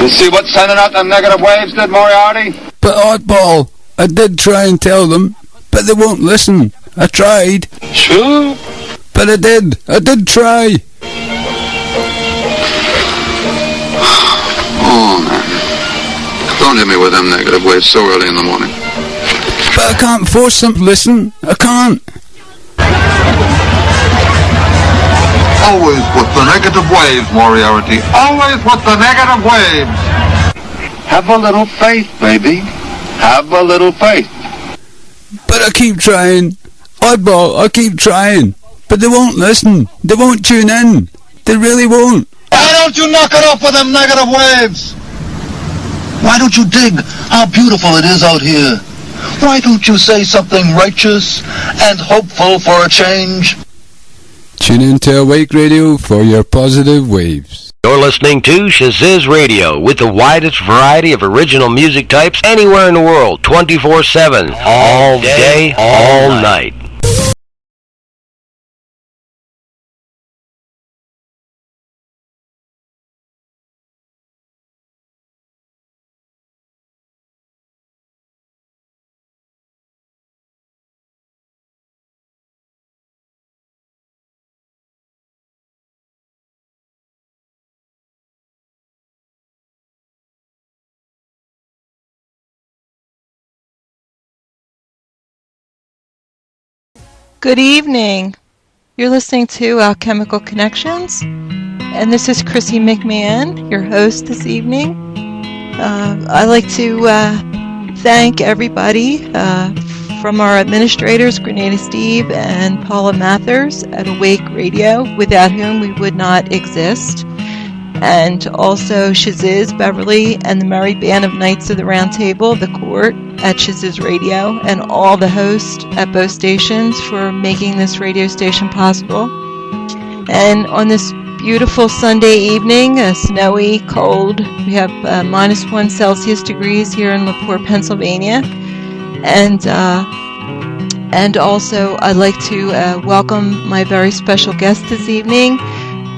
You see what sending out them negative waves did, Moriarty? But oddball, I did try and tell them, but they won't listen. I tried. Sure. But I did try. Oh, man. Don't hit me with them negative waves so early in the morning. But I can't force them to listen. I can't. Always with the negative waves, Moriarty. Always with the negative waves. Have a little faith, baby. Have a little faith. But I keep trying. Oddball, I keep trying. But they won't listen. They won't tune in. They really won't. Why don't you knock it off with them negative waves? Why don't you dig how beautiful it is out here? Why don't you say something righteous and hopeful for a change? Tune in to Awake Radio for your positive waves. You're listening to Shiziz Radio with the widest variety of original music types anywhere in the world, 24/7, all day, all night. Good evening. You're listening to Alchemical Connections, and this is Chrissy McMahon, your host this evening. I'd like to thank everybody from our administrators, Grenada Steve and Paula Mathers at Awake Radio, without whom we would not exist, and also Shiziz Beverly and the Merry Band of Knights of the Round Table, the Court, at Shiziz Radio, and all the hosts at both stations for making this radio station possible. And on this beautiful Sunday evening, snowy, cold, we have -1 Celsius degrees here in LaPorte, Pennsylvania. And also I'd like to welcome my very special guest this evening.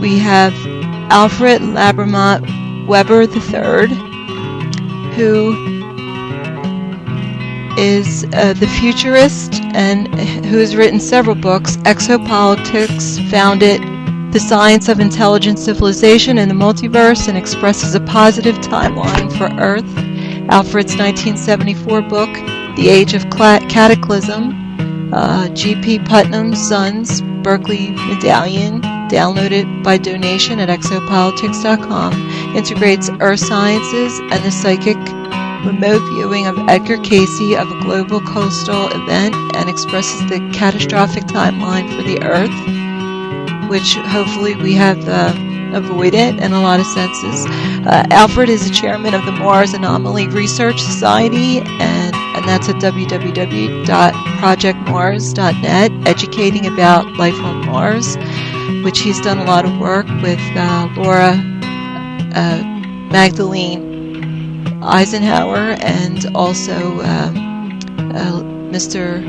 We have Alfred Lambremont Webre III, who is the futurist and who has written several books. Exopolitics founded The Science of Intelligent Civilization in the Multiverse and expresses a positive timeline for Earth. Alfred's 1974 book, The Age of Cataclysm, G.P. Putnam's Sons, Berkeley Medallion, downloaded by donation at exopolitics.com, integrates earth sciences and the psychic remote viewing of Edgar Cayce of a global coastal event and expresses the catastrophic timeline for the Earth, which hopefully we have avoided in a lot of senses. Alfred is the chairman of the Mars Anomaly Research Society, and that's at www.projectmars.net, educating about life on Mars, which he's done a lot of work with Laura Magdalene Eisenhower, and also Mr.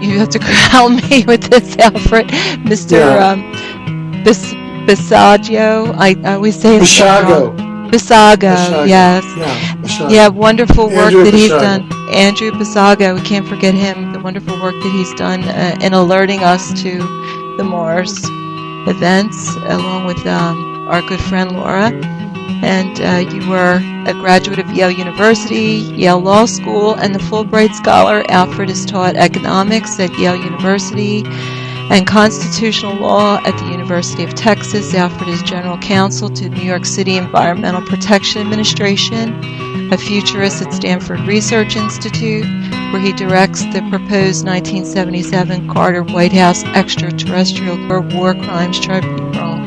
You have to help me with this, Alfred. Mr. Bissaggio. I always say it wrong. Bissago, yes. Yeah, wonderful work that he's done. Andrew Bissago, we can't forget him. The wonderful work that he's done in alerting us to the Mars events, along with our good friend Laura. And you were a graduate of Yale University, Yale Law School, and the Fulbright Scholar. Alfred has taught economics at Yale University and constitutional law at the University of Texas. Alfred is general counsel to New York City Environmental Protection Administration, a futurist at Stanford Research Institute, where he directs the proposed 1977 Carter White House Extraterrestrial War Crimes Tribunal.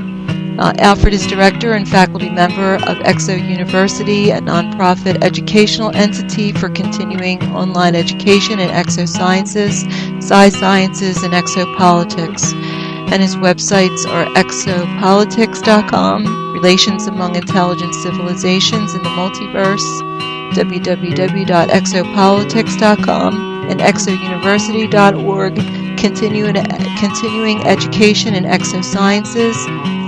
Alfred is director and faculty member of Exo University, a nonprofit educational entity for continuing online education in exosciences, sciences, and exopolitics. And his websites are exopolitics.com, Relations Among Intelligent Civilizations in the Multiverse, www.exopolitics.com, and exouniversity.org, continuing education in exosciences,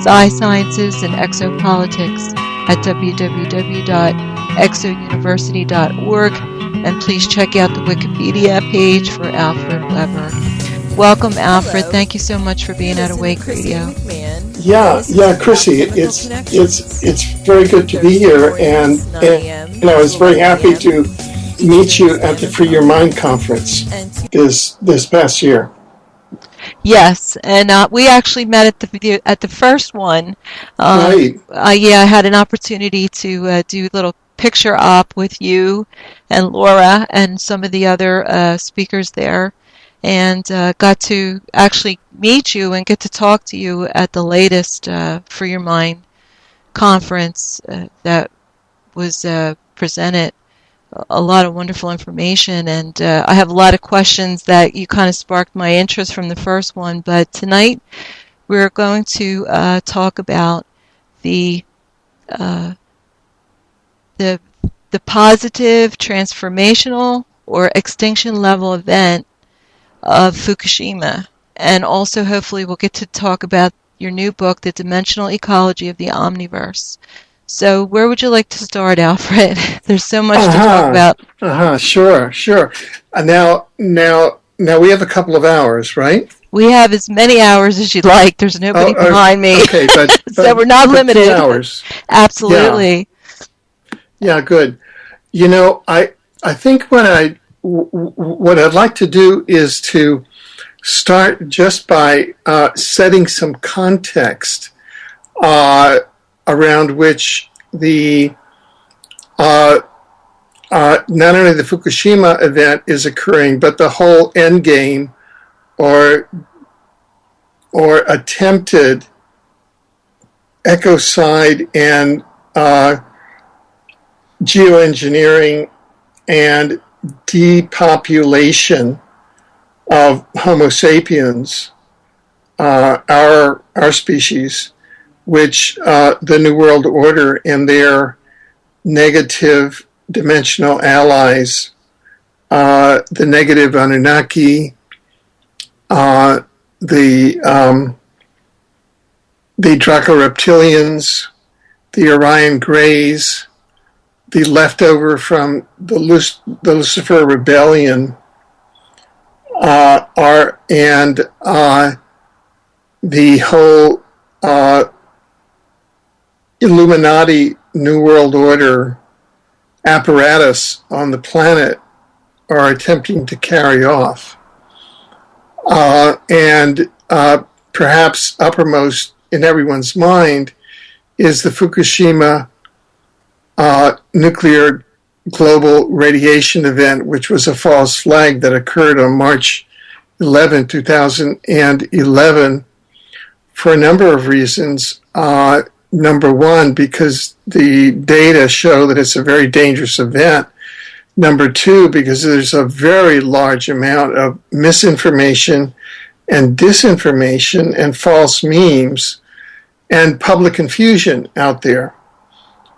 psi sciences and exopolitics at www.exouniversity.org, and please check out the Wikipedia page for Alfred Webre. Welcome, Alfred. Thank you so much for being at Awake Radio. Yeah, Chrissy, it's very good to be here, and I was very happy to meet you at the Free Your Mind conference this past year. Yes, and we actually met at the first one. Right. I had an opportunity to do a little picture op with you and Laura and some of the other speakers there, and got to actually meet you and get to talk to you at the latest Free Your Mind conference that was presented. A lot of wonderful information, and I have a lot of questions that you kind of sparked my interest from the first one. But tonight we're going to talk about the positive, transformational, or extinction level event of Fukushima, and also hopefully we'll get to talk about your new book, The Dimensional Ecology of the Omniverse. So where would you like to start, Alfred? There's so much to talk about. Sure. Now we have a couple of hours, right? We have as many hours as you'd like. There's nobody behind me. Okay, but so we're not limited. 2 hours. Absolutely. Yeah, good. You know, I think what I'd like to do is to start just by setting some context around which the not only the Fukushima event is occurring, but the whole end game or attempted ecocide and geoengineering and depopulation of Homo sapiens, our species, which the New World Order and their negative dimensional allies, the negative Anunnaki, the Draco reptilians, the Orion Greys, the leftover from the Lucifer Rebellion, and the whole Illuminati New World Order apparatus on the planet are attempting to carry off. And perhaps uppermost in everyone's mind is the Fukushima nuclear global radiation event, which was a false flag that occurred on March 11, 2011, for a number of reasons. Number one, because the data show that it's a very dangerous event. Number two, because there's a very large amount of misinformation and disinformation and false memes and public confusion out there.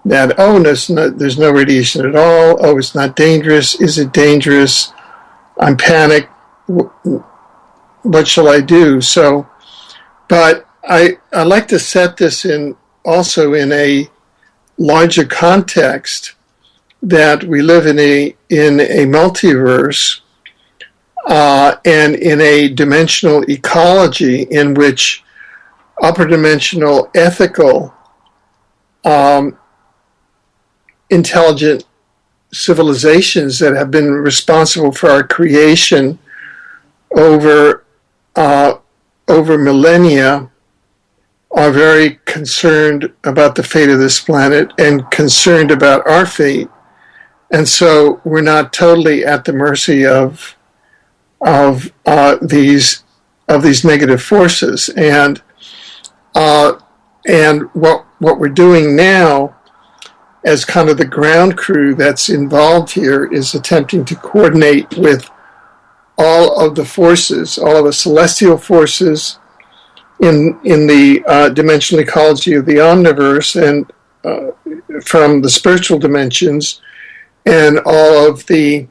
That, there's no radiation at all. Oh, it's not dangerous. Is it dangerous? I'm panicked. What shall I do? So, but I like to set this also in a larger context, that we live in a multiverse and in a dimensional ecology in which upper dimensional ethical intelligent civilizations that have been responsible for our creation over millennia are very concerned about the fate of this planet and concerned about our fate. And so we're not totally at the mercy of these negative forces. And what we're doing now as kind of the ground crew that's involved here is attempting to coordinate with all of the forces, all of the celestial forces in the dimensional ecology of the omniverse and from the spiritual dimensions, and all of the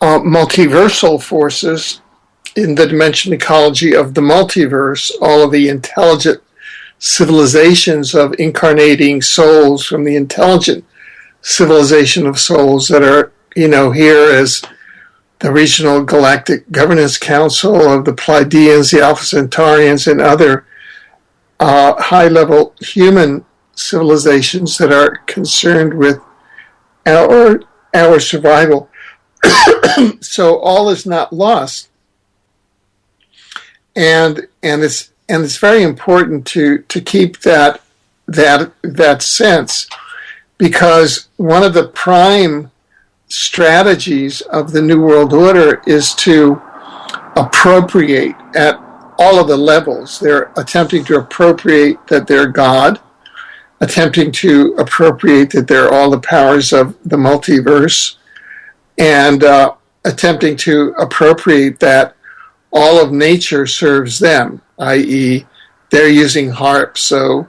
multiversal forces in the dimensional ecology of the multiverse, all of the intelligent civilizations of incarnating souls from the intelligent civilization of souls that are, here as the Regional Galactic Governance Council of the Pleiadians, the Alpha Centaurians, and other high-level human civilizations that are concerned with our survival. So all is not lost, and it's very important to keep that sense, because one of the prime strategies of the New World Order is to appropriate at all of the levels. They're attempting to appropriate that they're God, attempting to appropriate that they're all the powers of the multiverse, and attempting to appropriate that all of nature serves them, i.e., they're using HARP, so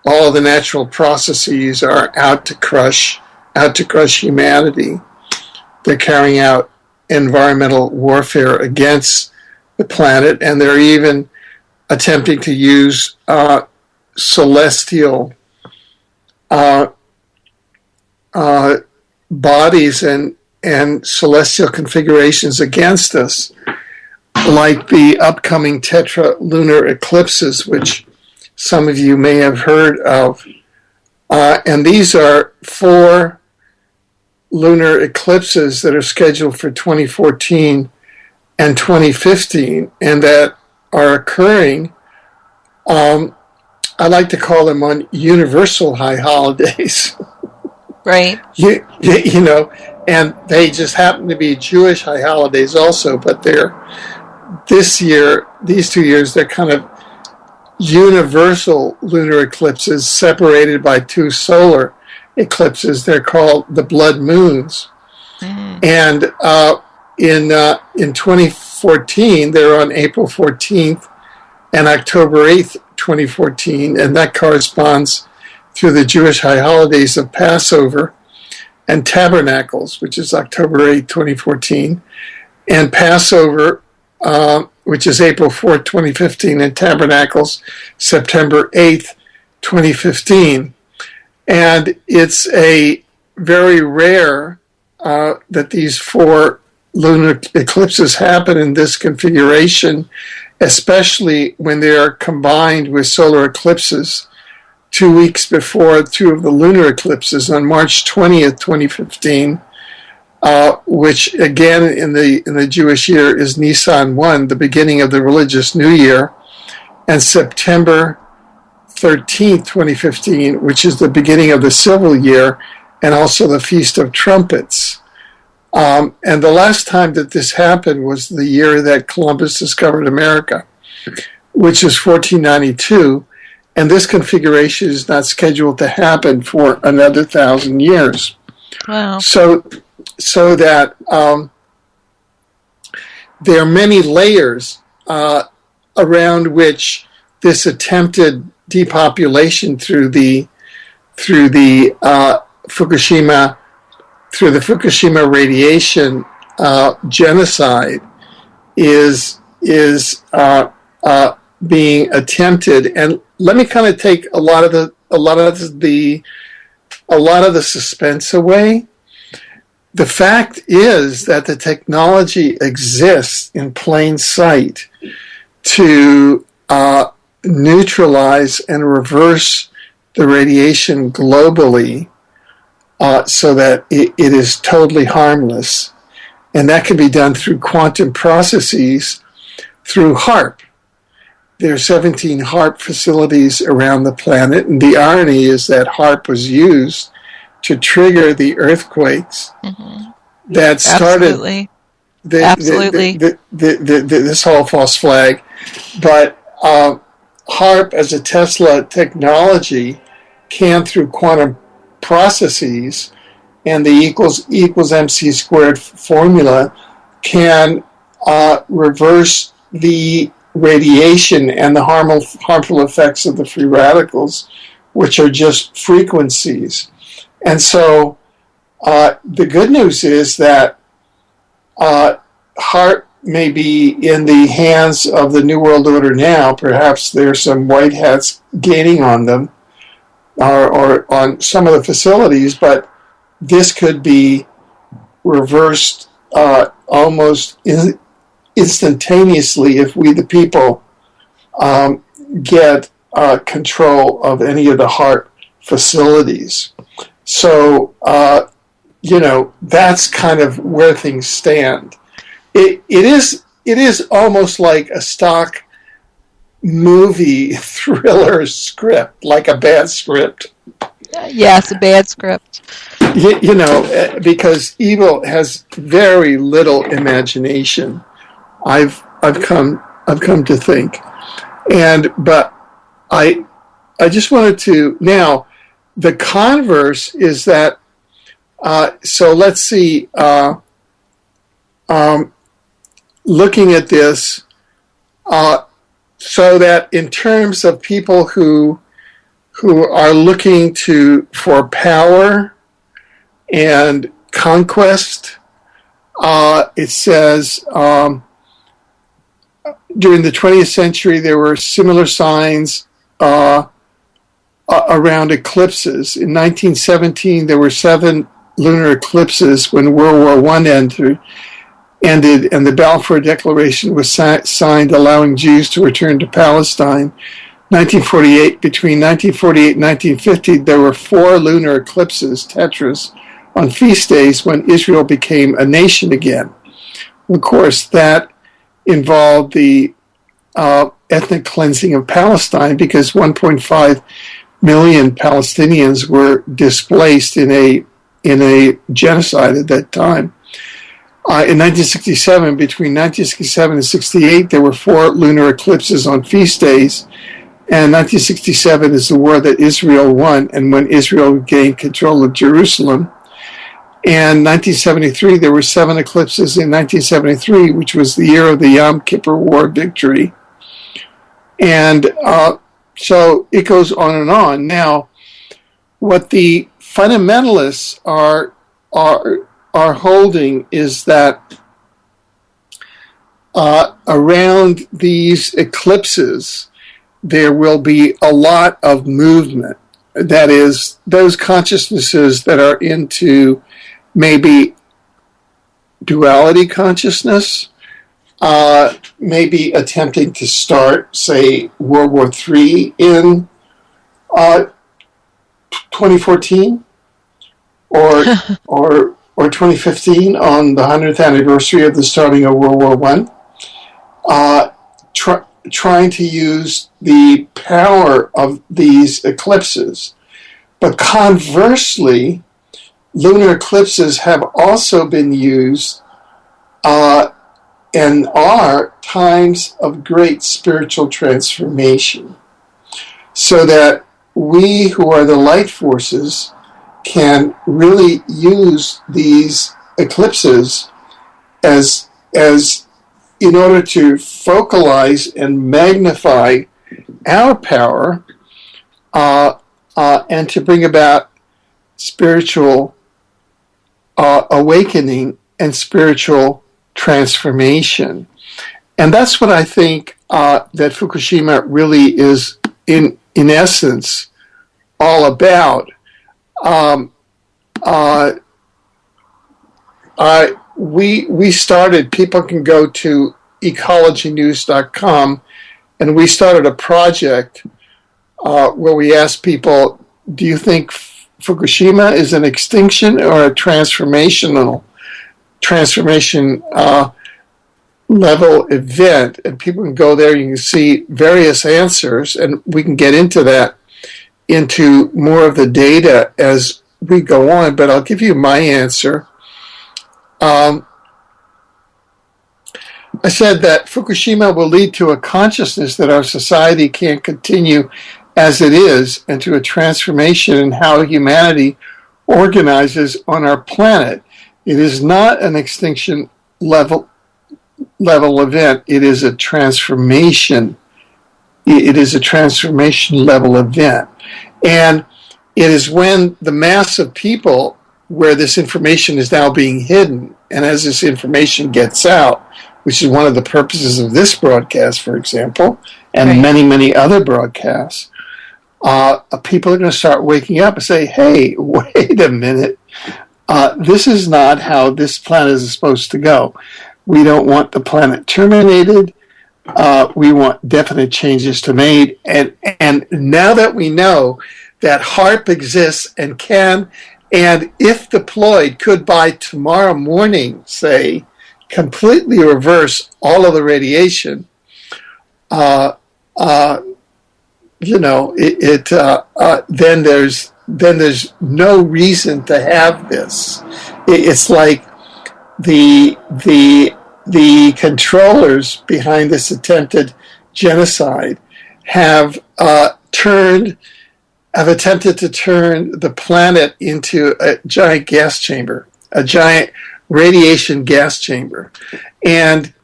all of the natural processes are out to crush humanity. They're carrying out environmental warfare against the planet, and they're even attempting to use celestial bodies and celestial configurations against us, like the upcoming tetra-lunar eclipses, which some of you may have heard of. And these are 4 lunar eclipses that are scheduled for 2014 and 2015, and that are occurring, I like to call them on universal high holidays. Right. And they just happen to be Jewish high holidays also, but these 2 years, they're kind of universal lunar eclipses separated by 2 solar eclipses. They're called the blood moons. And in 2014, they're on April 14th and October 8th, 2014, and that corresponds to the Jewish high holidays of Passover and Tabernacles, which is October 8th, 2014, and Passover, which is April 4th, 2015, and Tabernacles, September 8th, 2015. And it's a very rare that these 4 lunar eclipses happen in this configuration, especially when they are combined with solar eclipses 2 weeks before 2 of the lunar eclipses on March 20th, 2015, which again in the Jewish year is Nisan 1, the beginning of the religious new year, and September 13th, 2015, which is the beginning of the civil year, and also the Feast of Trumpets. And the last time that this happened was the year that Columbus discovered America, which is 1492, and this configuration is not scheduled to happen for another 1,000 years. Wow. So that there are many layers around which this attempted depopulation through the Fukushima radiation genocide is being attempted. And let me kind of take a lot of the suspense away. The fact is that the technology exists in plain sight to neutralize and reverse the radiation globally, so that it is totally harmless. And that can be done through quantum processes, through HARP. There are 17 HARP facilities around the planet, and the irony is that HARP was used to trigger the earthquakes that started this whole false flag. But HARP as a Tesla technology can, through quantum processes and the equals MC squared formula, can reverse the radiation and the harmful effects of the free radicals, which are just frequencies. And so the good news is that HARP may be in the hands of the New World Order now. Perhaps there's some white hats gaining on them or on some of the facilities, but this could be reversed almost instantaneously if we, the people, get control of any of the heart facilities. So, that's kind of where things stand. It is almost like a stock movie thriller script, like a bad script. Yes, a bad script. Because evil has very little imagination. I've come to think, but I just wanted to now. The converse is that. So let's see. Looking at this, so that in terms of people who are looking for power and conquest, it says during the 20th century there were similar signs around eclipses. In 1917 there were 7 lunar eclipses when World War I ended, and the Balfour Declaration was signed allowing Jews to return to Palestine. Between 1948 and 1950, there were 4 lunar eclipses, tetras, on feast days when Israel became a nation again. Of course, that involved the ethnic cleansing of Palestine because 1.5 million Palestinians were displaced in a genocide at that time. In 1967, between 1967 and 68, there were 4 lunar eclipses on feast days, and 1967 is the war that Israel won, and when Israel gained control of Jerusalem. And 1973, there were 7 eclipses in 1973, which was the year of the Yom Kippur War victory. And so it goes on and on. Now, what the fundamentalists are holding is that around these eclipses, there will be a lot of movement. That is, those consciousnesses that are into maybe duality consciousness, maybe attempting to start, say, World War III in 2014 or 2015 on the 100th anniversary of the starting of World War I, trying to use the power of these eclipses. But conversely, lunar eclipses have also been used and are times of great spiritual transformation, so that we who are the light forces can really use these eclipses as in order to focalize and magnify our power and to bring about spiritual awakening and spiritual transformation. And that's what I think that Fukushima really is in essence all about. We started, people can go to ecologynews.com, and we started a project where we asked people, do you think Fukushima is an extinction or a transformation level event? And people can go there, you can see various answers, and we can get into more of the data as we go on, but I'll give you my answer. I said that Fukushima will lead to a consciousness that our society can't continue as it is, and to a transformation in how humanity organizes on our planet. It is not an extinction level event. It is a transformation. It is a transformation level event. And it is when the mass of people where this information is now being hidden, and as this information gets out, which is one of the purposes of this broadcast, for example, and Right. many, many other broadcasts, people are going to start waking up and say, hey, wait a minute. This is not how this planet is supposed to go. We don't want the planet terminated. We want definite changes to made. And now that we know that HARP exists and can, and if deployed, could by tomorrow morning, say, completely reverse all of the radiation, then there's no reason to have this. It's like the controllers behind this attempted genocide have attempted to turn the planet into a giant gas chamber, a giant radiation gas chamber. And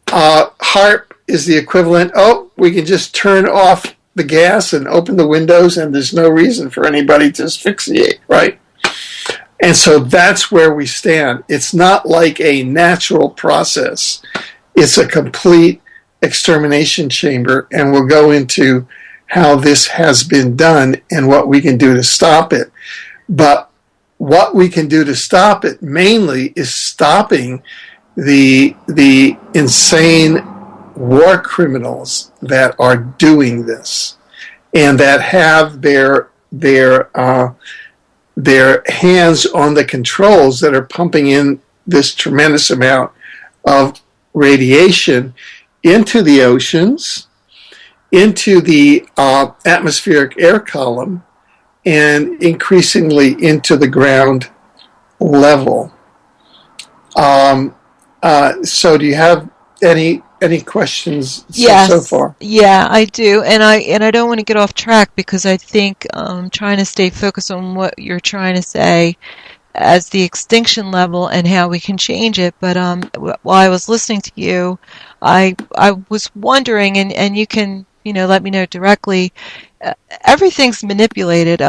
HARP is the equivalent, we can just turn off the gas and open the windows and there's no reason for anybody to asphyxiate, right? And so that's where we stand. It's not like a natural process. It's a complete extermination chamber, and we'll go into how this has been done and what we can do to stop it. But what we can do to stop it mainly is stopping the insane war criminals that are doing this and that have their hands on the controls that are pumping in this tremendous amount of radiation into the oceans, into the atmospheric air column, and increasingly into the ground level. So do you have any questions so far? Yeah, I do, and I don't want to get off track because I think trying to stay focused on what you're trying to say as the extinction level and how we can change it. But while I was listening to you, I was wondering, and you can let me know directly. Everything's manipulated.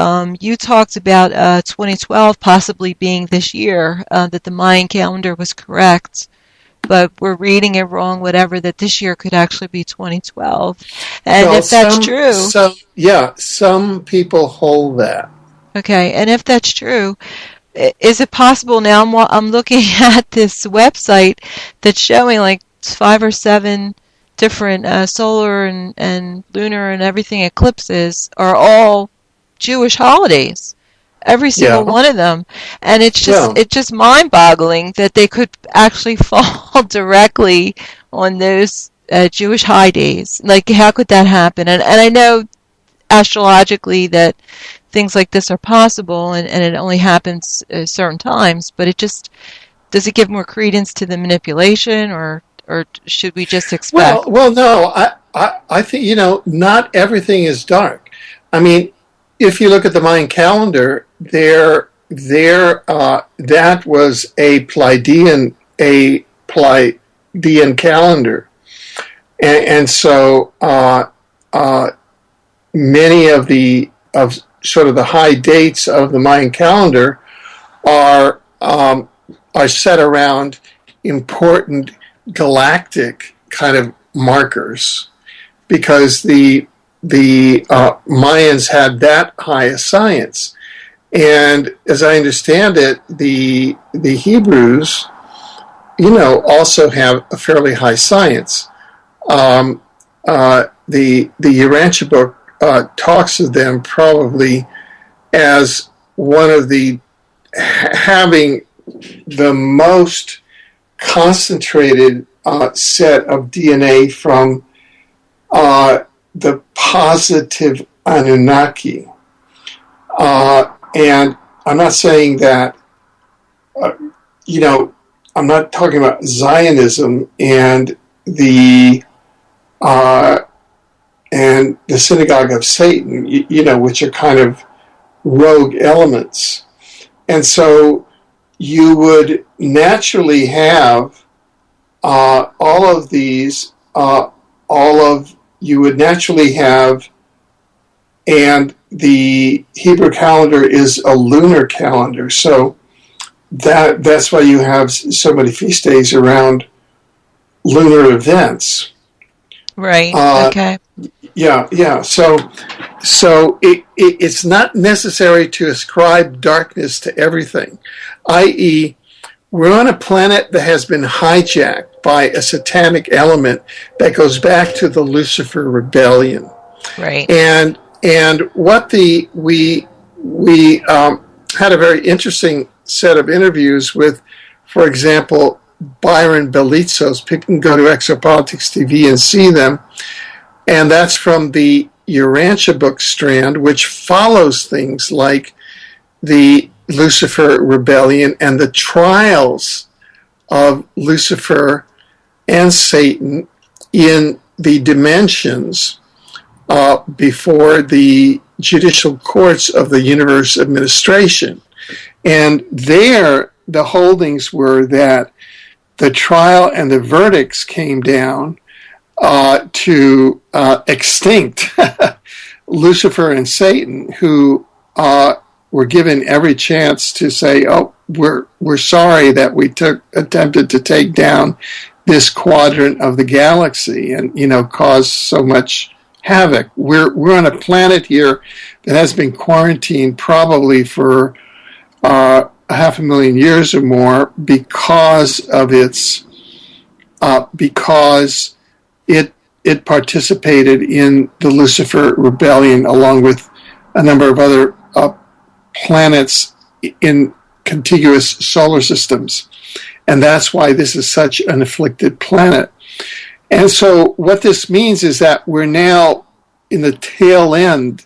You talked about 2012 possibly being this year, that the Mayan calendar was correct, but we're reading it wrong, whatever, that this year could actually be 2012. And if that's true... some people hold that. Okay, and if that's true, is it possible now, I'm looking at this website that's showing like 5 or 7 different solar and lunar and everything eclipses are all Jewish holidays. Every single one of them. And it's just mind-boggling that they could actually fall directly on those Jewish high days. Like, how could that happen? And I know astrologically that things like this are possible and it only happens at certain times, but does it give more credence to the manipulation, or should we just expect? Well, no, I think, not everything is dark. I mean, if you look at the Mayan calendar, that was a Pleiadian calendar, and so many of sort of the high dates of the Mayan calendar are set around important galactic kind of markers, because the Mayans had that high a science. And as I understand it, the Hebrews, also have a fairly high science. The Urantia book talks of them probably as one of having the most concentrated set of DNA from the positive Anunnaki. And I'm not saying that, I'm not talking about Zionism and the synagogue of Satan, which are kind of rogue elements. And so you would naturally have all of these, you would naturally have, and the Hebrew calendar is a lunar calendar, so that's why you have so many feast days around lunar events. Right. Okay. Yeah. So it's not necessary to ascribe darkness to everything, i.e., we're on a planet that has been hijacked by a satanic element that goes back to the Lucifer rebellion. Right. And what we had a very interesting set of interviews with, for example, Byron Belitsos. People can go to Exopolitics TV and see them. And that's from the Urantia book strand, which follows things like the Lucifer rebellion and the trials of Lucifer and Satan in the dimensions before the judicial courts of the universe administration. And there, the holdings were that the trial and the verdicts came down to extinct Lucifer and Satan, who were given every chance to say, "Oh, we're sorry that we attempted to take down this quadrant of the galaxy and cause so much havoc. We're on a planet here that has been quarantined probably for 500,000 years or more because of its because it participated in the Lucifer rebellion along with a number of other planets in contiguous solar systems. And that's why this is such an afflicted planet. And so what this means is that we're now in the tail end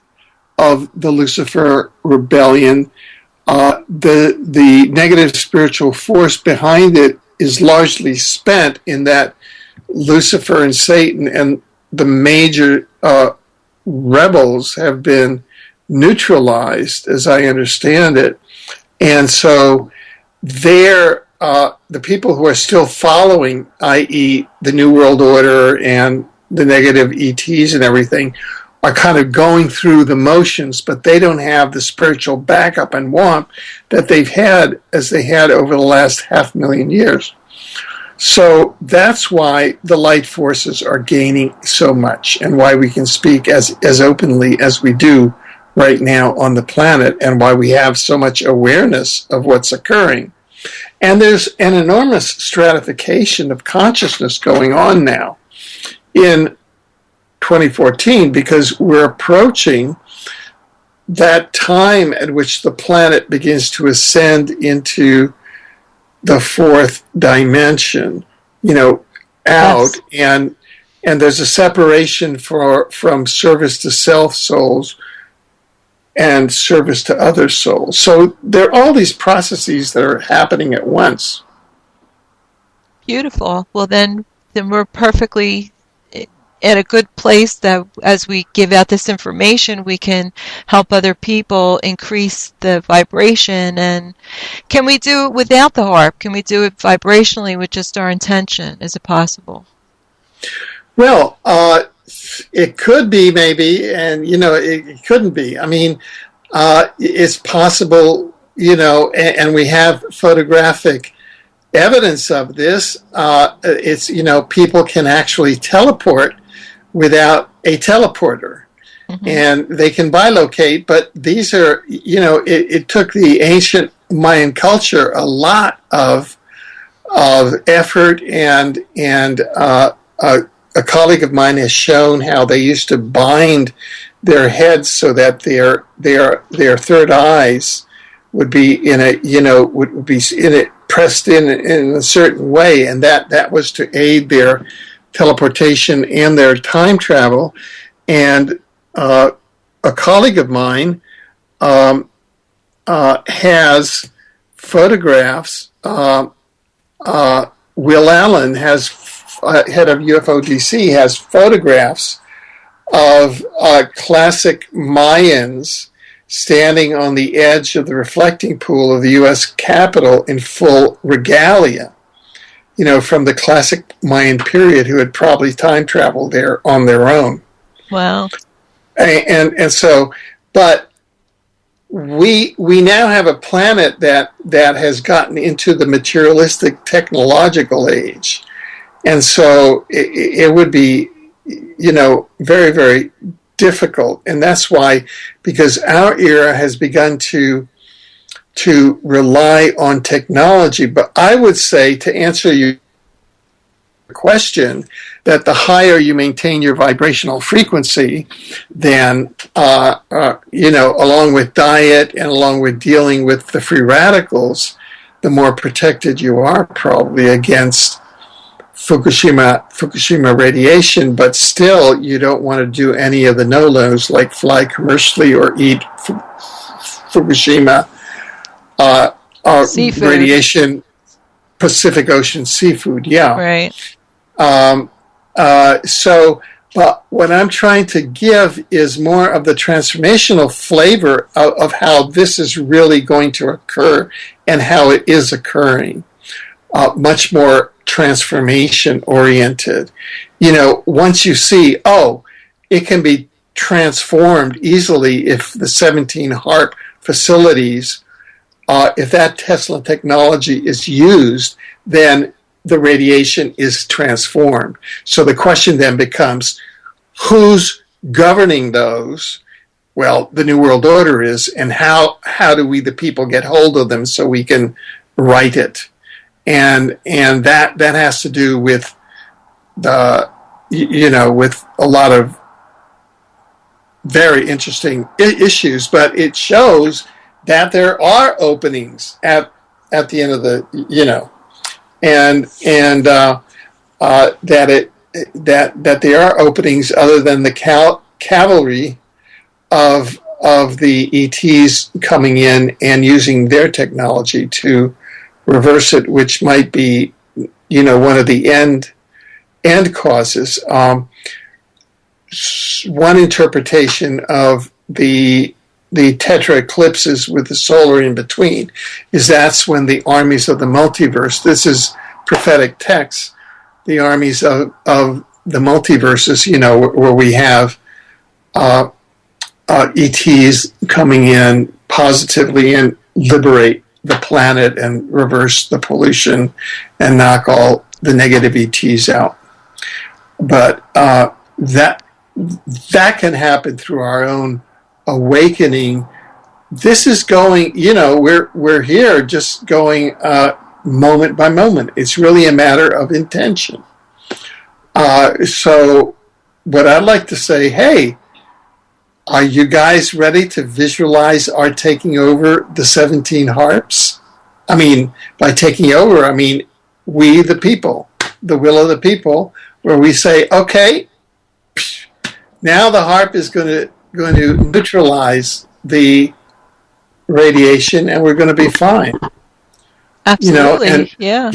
of the Lucifer rebellion. The negative spiritual force behind it is largely spent in that Lucifer and Satan and the major rebels have been neutralized, as I understand it. And so the people who are still following, i.e. the New World Order and the negative ETs and everything, are kind of going through the motions, but they don't have the spiritual backup and warmth that they've had as they had over the last 500,000 years. So that's why the light forces are gaining so much and why we can speak as openly as we do right now on the planet and why we have so much awareness of what's occurring. And there's an enormous stratification of consciousness going on now in 2014 because we're approaching that time at which the planet begins to ascend into the fourth dimension, out, yes. and there's a separation from service to self souls and service to other souls. So there are all these processes that are happening at once. Beautiful. Well, then we're perfectly at a good place that as we give out this information, we can help other people increase the vibration. And can we do it without the harp? Can we do it vibrationally with just our intention? Is it possible? Well, it could be maybe, and it couldn't be. I mean, it's possible, and we have photographic evidence of this. It's people can actually teleport without a teleporter, mm-hmm. and they can bilocate. But these are, it took the ancient Mayan culture a lot of effort, and a colleague of mine has shown how they used to bind their heads so that their third eyes would be in a would be in it pressed in a certain way, and that was to aid their teleportation and their time travel. And a colleague of mine has photographs. Will Allen has. Head of UFO DC has photographs of classic Mayans standing on the edge of the reflecting pool of the U.S. Capitol in full regalia, from the classic Mayan period, who had probably time traveled there on their own. Wow. And so, but we now have a planet that has gotten into the materialistic technological age. And so it would be, very, very difficult. And that's why, because our era has begun to rely on technology. But I would say, to answer your question, that the higher you maintain your vibrational frequency, then, along with diet and along with dealing with the free radicals, the more protected you are probably against Fukushima radiation. But still, you don't want to do any of the no-nos like fly commercially or eat Fukushima radiation, Pacific Ocean seafood. Yeah. Right. But what I'm trying to give is more of the transformational flavor of how this is really going to occur and how it is occurring. Much more transformation oriented. Once you see, it can be transformed easily if the 17 HAARP facilities, if that Tesla technology is used, then the radiation is transformed. So the question then becomes, who's governing those? Well, the New World Order is, and how do we, the people, get hold of them so we can write it? And that has to do with with a lot of very interesting issues, but it shows that there are openings at the end of the, and that there are openings other than the cavalry of the ETs coming in and using their technology to reverse it, which might be, one of the end causes. One interpretation of the tetra eclipses with the solar in between is that's when the armies of the multiverse, this is prophetic text, the armies of the multiverses, where we have ETs coming in positively and liberate the planet and reverse the pollution and knock all the negative ETs out. But that can happen through our own awakening. This is going, we're here just going moment by moment. It's really a matter of intention. So what I'd like to say, hey, are you guys ready to visualize our taking over the 17 HAARPs? I mean, by taking over, I mean we the people, the will of the people, where we say, okay, now the HAARP is going to neutralize the radiation, and we're going to be fine. Absolutely. Yeah.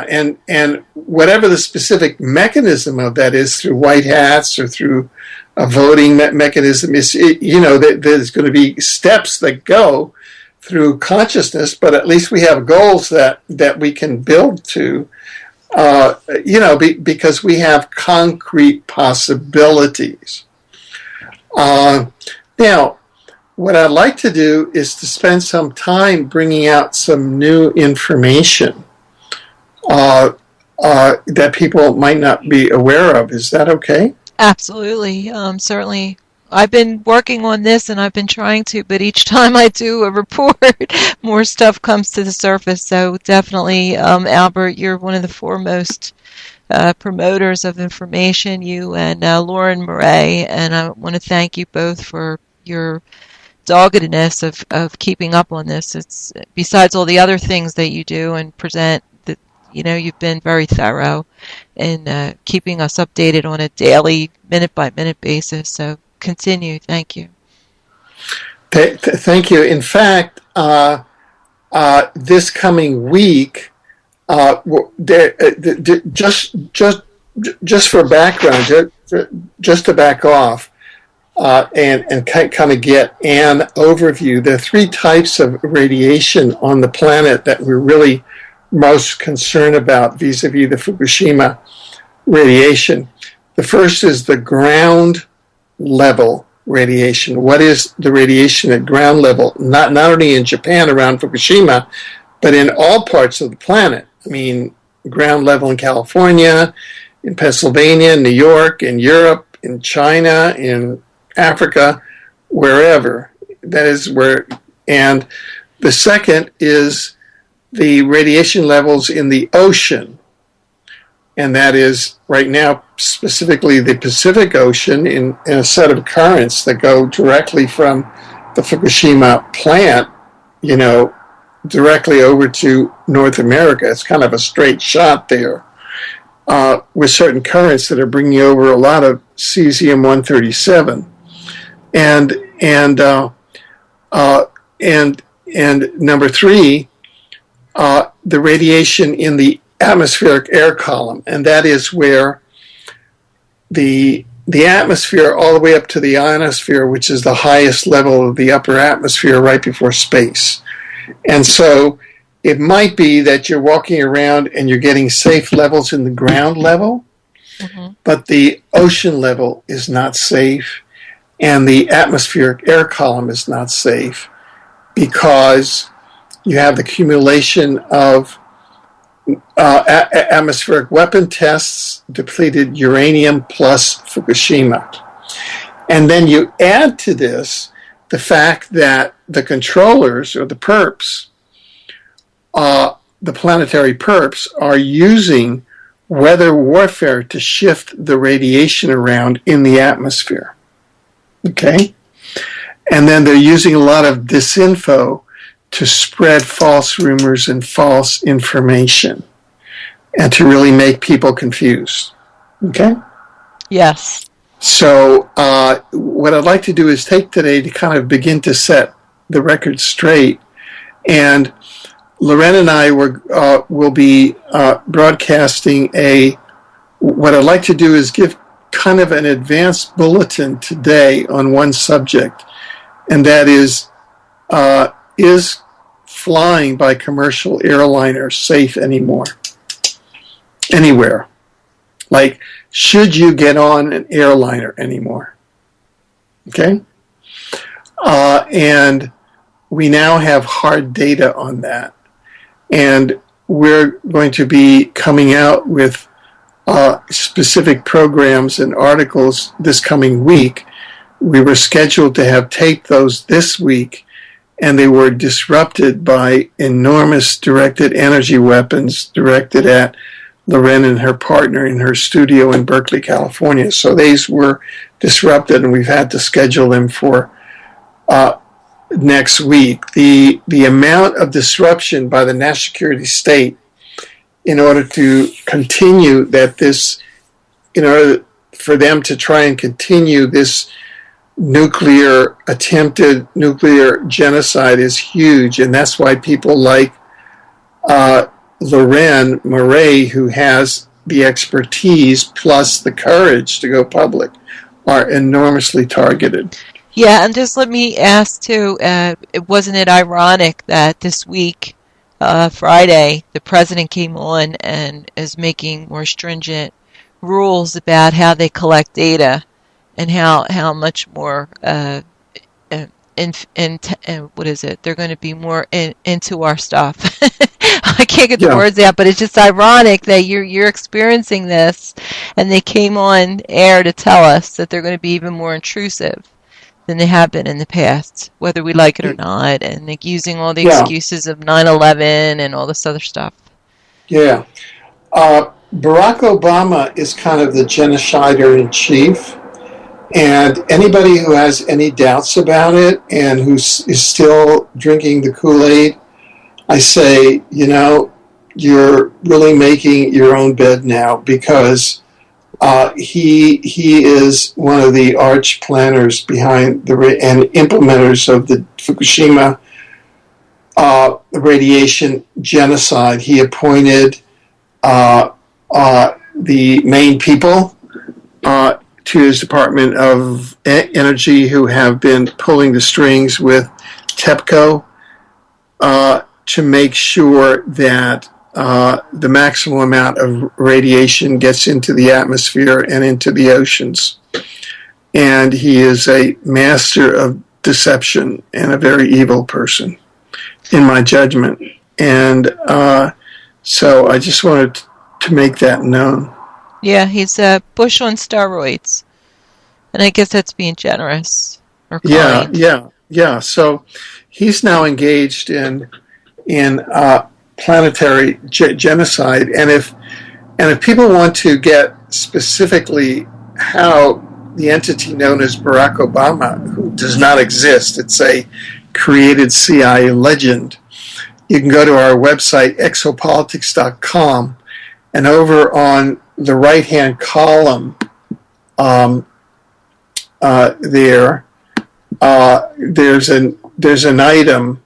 And whatever the specific mechanism of that is, through white hats or through a voting mechanism, is there's going to be steps that go through consciousness, but at least we have goals that we can build to, because we have concrete possibilities. Now, what I'd like to do is to spend some time bringing out some new information that people might not be aware of. Is that okay? Absolutely. Certainly. I've been working on this and I've been trying to, but each time I do a report, more stuff comes to the surface. So definitely, Albert, you're one of the foremost promoters of information, you and Lauren Murray, and I want to thank you both for your doggedness of keeping up on this. It's besides all the other things that you do and present, that you've been very thorough in keeping us updated on a daily, minute by minute basis. So continue. Thank you. Thank you. In fact, this coming week, just for background, just to back off, and kind of get an overview. There are three types of radiation on the planet that we're really most concerned about vis-a-vis the Fukushima radiation. The first is the ground level radiation. What is the radiation at ground level? Not only in Japan around Fukushima, but in all parts of the planet. I mean, ground level in California, in Pennsylvania, New York, in Europe, in China, in Africa, wherever. That is where, and the second is the radiation levels in the ocean. And that is right now specifically the Pacific Ocean in a set of currents that go directly from the Fukushima plant, directly over to North America. It's kind of a straight shot there, with certain currents that are bringing over a lot of cesium-137. And number three, the radiation in the atmospheric air column, and that is where the atmosphere all the way up to the ionosphere, which is the highest level of the upper atmosphere right before space. And so it might be that you're walking around and you're getting safe levels in the ground level, but the ocean level is not safe, and the atmospheric air column is not safe because you have the accumulation of atmospheric weapon tests, depleted uranium plus Fukushima. And then you add to this the fact that the controllers, or the perps, the planetary perps, are using weather warfare to shift the radiation around in the atmosphere. Okay? And then they're using a lot of disinfo to spread false rumors and false information, and to really make people confused. Okay? Yes. So what I'd like to do is take today to kind of begin to set the record straight. And Loren and I will be broadcasting what I'd like to do is give kind of an advanced bulletin today on one subject, and that is flying by commercial airliners safe anymore? Anywhere. Like, should you get on an airliner anymore? Okay? And we now have hard data on that. And we're going to be coming out with specific programs and articles this coming week. We were scheduled to have taped those this week, and they were disrupted by enormous directed energy weapons directed at Loren and her partner in her studio in Berkeley, California. So these were disrupted, and we've had to schedule them for next week. The amount of disruption by the national security state in order to continue for them to try and continue this attempted nuclear genocide is huge, and that's why people like Loren Murray, who has the expertise plus the courage to go public, are enormously targeted. Yeah, and just let me ask too, wasn't it ironic that this week, Friday, the president came on and is making more stringent rules about how they collect data and how much more what is it? They're going to be more into our stuff. I can't get the words out, but it's just ironic that you're experiencing this, and they came on air to tell us that they're going to be even more intrusive than they have been in the past, whether we like it or not, and like using all the excuses of 9/11 and all this other stuff. Yeah. Barack Obama is kind of the genocider in chief, and anybody who has any doubts about it and who is still drinking the Kool-Aid, I say, you're really making your own bed now, because he is one of the arch planners behind and implementers of the Fukushima radiation genocide. He appointed the main people to his Department of Energy, who have been pulling the strings with TEPCO to make sure that the maximum amount of radiation gets into the atmosphere and into the oceans. And he is a master of deception and a very evil person, in my judgment. And so I just wanted to make that known. Yeah, he's Bush on steroids. And I guess that's being generous or kind. Yeah. So he's now engaged in planetary genocide, and if people want to get specifically how the entity known as Barack Obama, who does not exist, it's a created CIA legend, you can go to our website exopolitics.com, and over on the right-hand column there's an item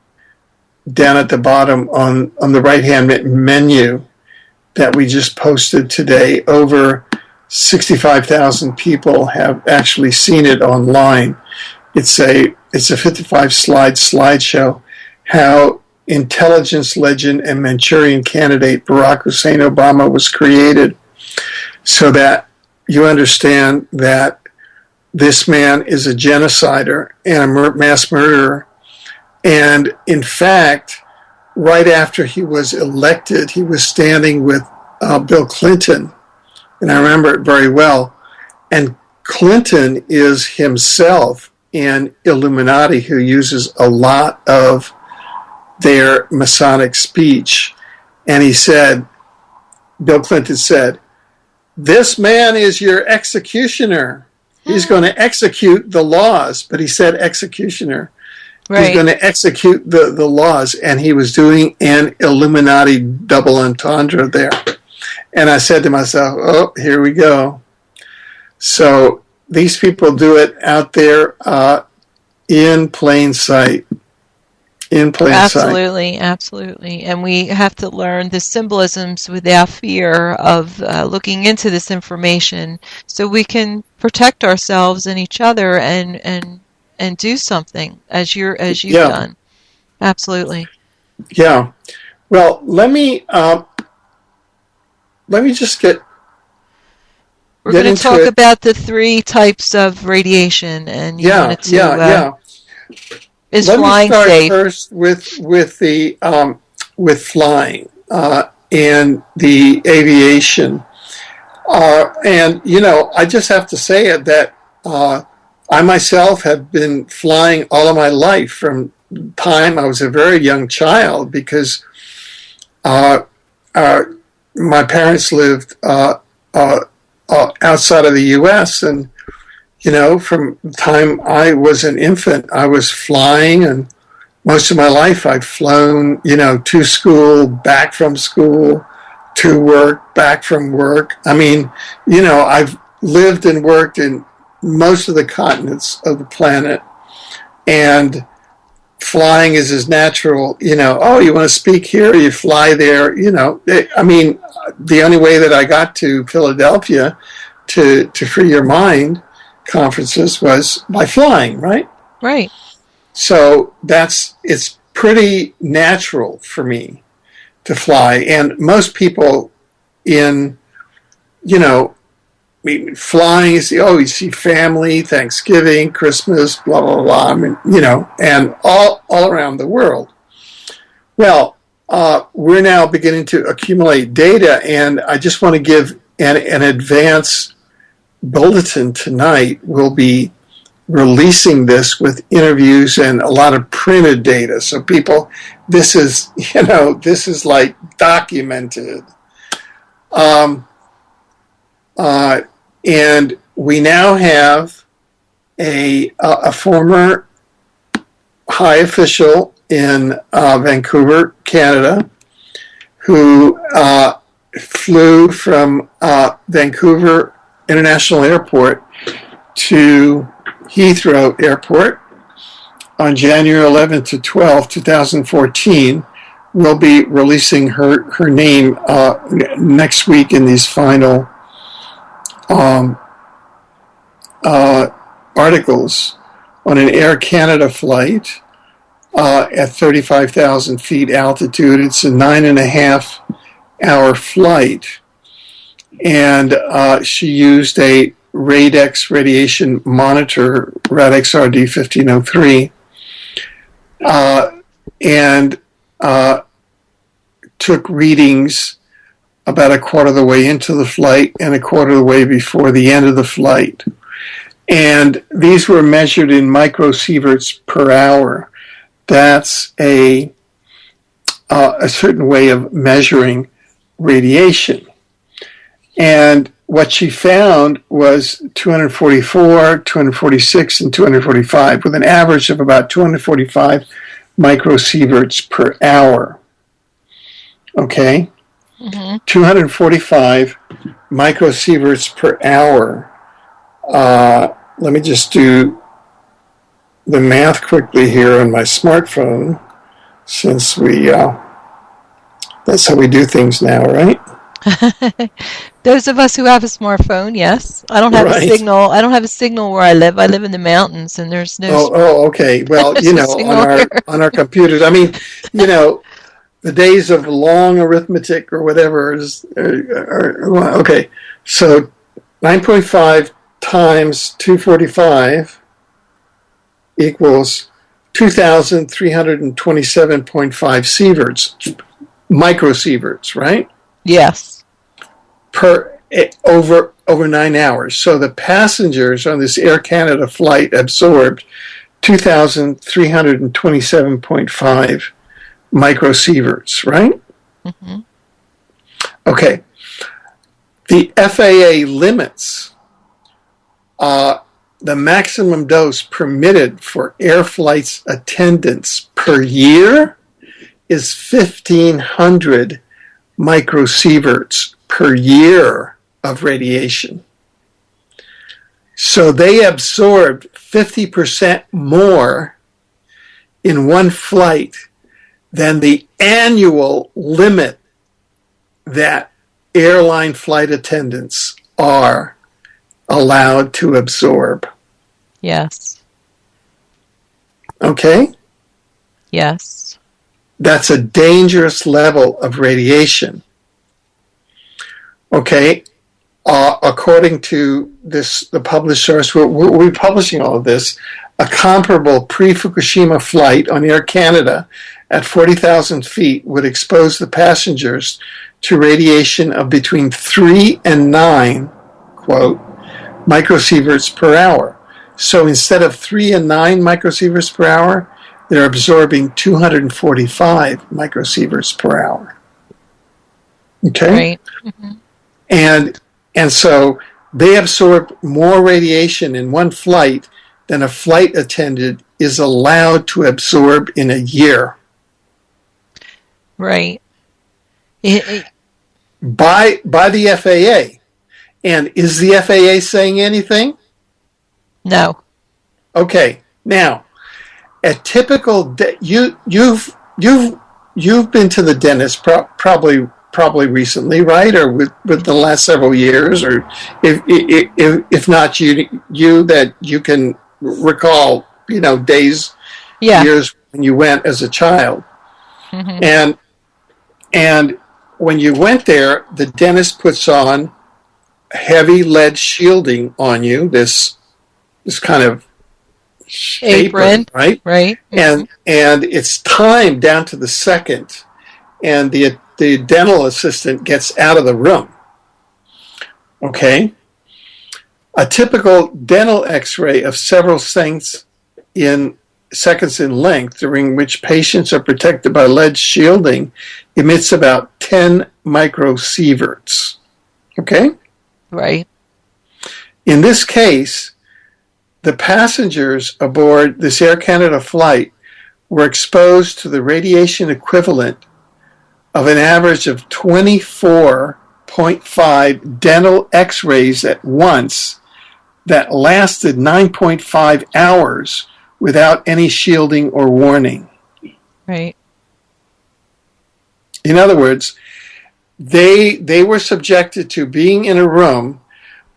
down at the bottom on the right-hand menu that we just posted today. Over 65,000 people have actually seen it online. It's a 55-slide slideshow how intelligence legend and Manchurian candidate Barack Hussein Obama was created, so that you understand that this man is a genocider and a mass murderer. And in fact, right after he was elected, he was standing with Bill Clinton, and I remember it very well. And Clinton is himself an Illuminati who uses a lot of their Masonic speech. And he said, Bill Clinton said, "This man is your executioner. He's going to execute the laws." But he said executioner. Right. He's going to execute the laws. And he was doing an Illuminati double entendre there. And I said to myself, oh, here we go. So these people do it out there in plain sight. In plain sight. Absolutely. And we have to learn the symbolisms without fear of looking into this information, so we can protect ourselves and each other and do something as you've done. Absolutely. Yeah. Well, let me just get. We're going to talk about the 3 types of radiation, and you wanted to. Is let flying me start safe? First with the with flying and the aviation, and I just have to say it that I myself have been flying all of my life from the time I was a very young child, because my parents lived outside of the U.S. and from the time I was an infant, I was flying, and most of my life I'd flown, to school, back from school, to work, back from work. I mean, I've lived and worked in most of the continents of the planet, and flying is as natural, oh, you want to speak here, you fly there, I mean, the only way that I got to Philadelphia to Free Your Mind conferences was by flying, right? Right. So it's pretty natural for me to fly. And most people flying, you see family, Thanksgiving, Christmas, blah, blah, blah, I mean, and all around the world. Well, we're now beginning to accumulate data, and I just want to give an advance bulletin tonight. We'll be releasing this with interviews and a lot of printed data. So people, this is like documented. And we now have a former high official in Vancouver, Canada, who flew from Vancouver International Airport to Heathrow Airport on January 11th to 12th, 2014. We'll be releasing her name next week in these final articles on an Air Canada flight at 35,000 feet altitude. It's a 9.5-hour flight. And she used a Radex radiation monitor, Radex RD1503, and took readings about a quarter of the way into the flight and a quarter of the way before the end of the flight. And these were measured in microsieverts per hour. That's a certain way of measuring radiation. And what she found was 244, 246, and 245, with an average of about 245 microsieverts per hour. Okay? 245 microsieverts per hour. Let me just do the math quickly here on my smartphone, since that's how we do things now, right? Those of us who have a smartphone, yes. I don't have a signal. I don't have a signal where I live. I live in the mountains, and there's no. Oh, okay. Well, on our computers. I mean, the days of long arithmetic or whatever are okay. So 9.5 times 245 equals 2,327.5 sieverts, microsieverts, right? Yes. Over 9 hours. So the passengers on this Air Canada flight absorbed 2,327.5 microsieverts, right? Okay. The FAA limits the maximum dose permitted for air flights attendants per year is 1,500 microsieverts per year of radiation. So they absorbed 50% more in one flight than the annual limit that airline flight attendants are allowed to absorb. Yes. Okay? Yes. That's a dangerous level of radiation. Okay? According to the published source, we're publishing all of this, a comparable pre-Fukushima flight on Air Canada at 40,000 feet would expose the passengers to radiation of between 3 and 9, quote, microsieverts per hour. So instead of 3 and 9 microsieverts per hour, they're absorbing 245 microsieverts per hour. Okay? Right. And so they absorb more radiation in one flight than a flight attendant is allowed to absorb in a year. Right. By the FAA. And is the FAA saying anything? No. Okay. Now, a typical you've been to the dentist probably recently, right? Or with the last several years, or if not you that you can recall, days, years when you went as a child. And when you went there, the dentist puts on heavy lead shielding on you, this kind of apron, right? Right. And it's timed down to the second, and the dental assistant gets out of the room. Okay? A typical dental x-ray of several seconds in length, during which patients are protected by lead shielding, emits about 10 microsieverts. Okay? Right. In this case, the passengers aboard this Air Canada flight were exposed to the radiation equivalent of an average of 24.5 dental x-rays at once that lasted 9.5 hours without any shielding or warning. Right. In other words, they were subjected to being in a room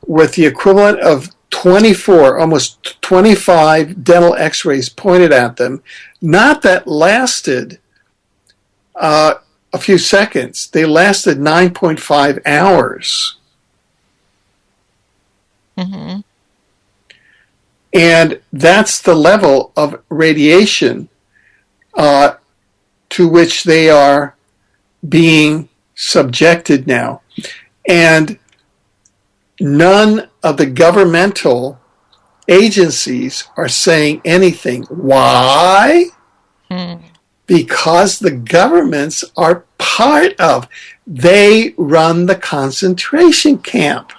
with the equivalent of 24, almost 25 dental x-rays pointed at them, not that lasted a few seconds. They lasted 9.5 hours. And that's the level of radiation to which they are being subjected now. And none of the governmental agencies are saying anything. Why? Because the governments are part of. They run the concentration camp.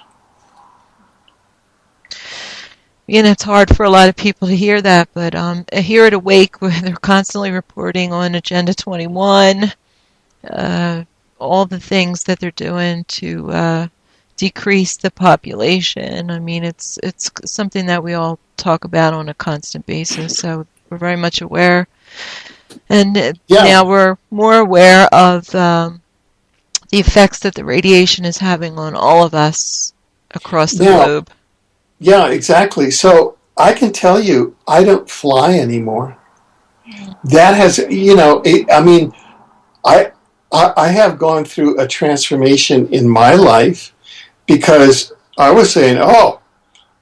It's hard for a lot of people to hear that, but here at Awake, where they're constantly reporting on Agenda 21, all the things that they're doing to decrease the population. I mean, it's something that we all talk about on a constant basis, so we're very much aware. And now we're more aware of the effects that the radiation is having on all of us across the globe. Yeah, exactly. So I can tell you, I don't fly anymore. That has, I have gone through a transformation in my life because I was saying,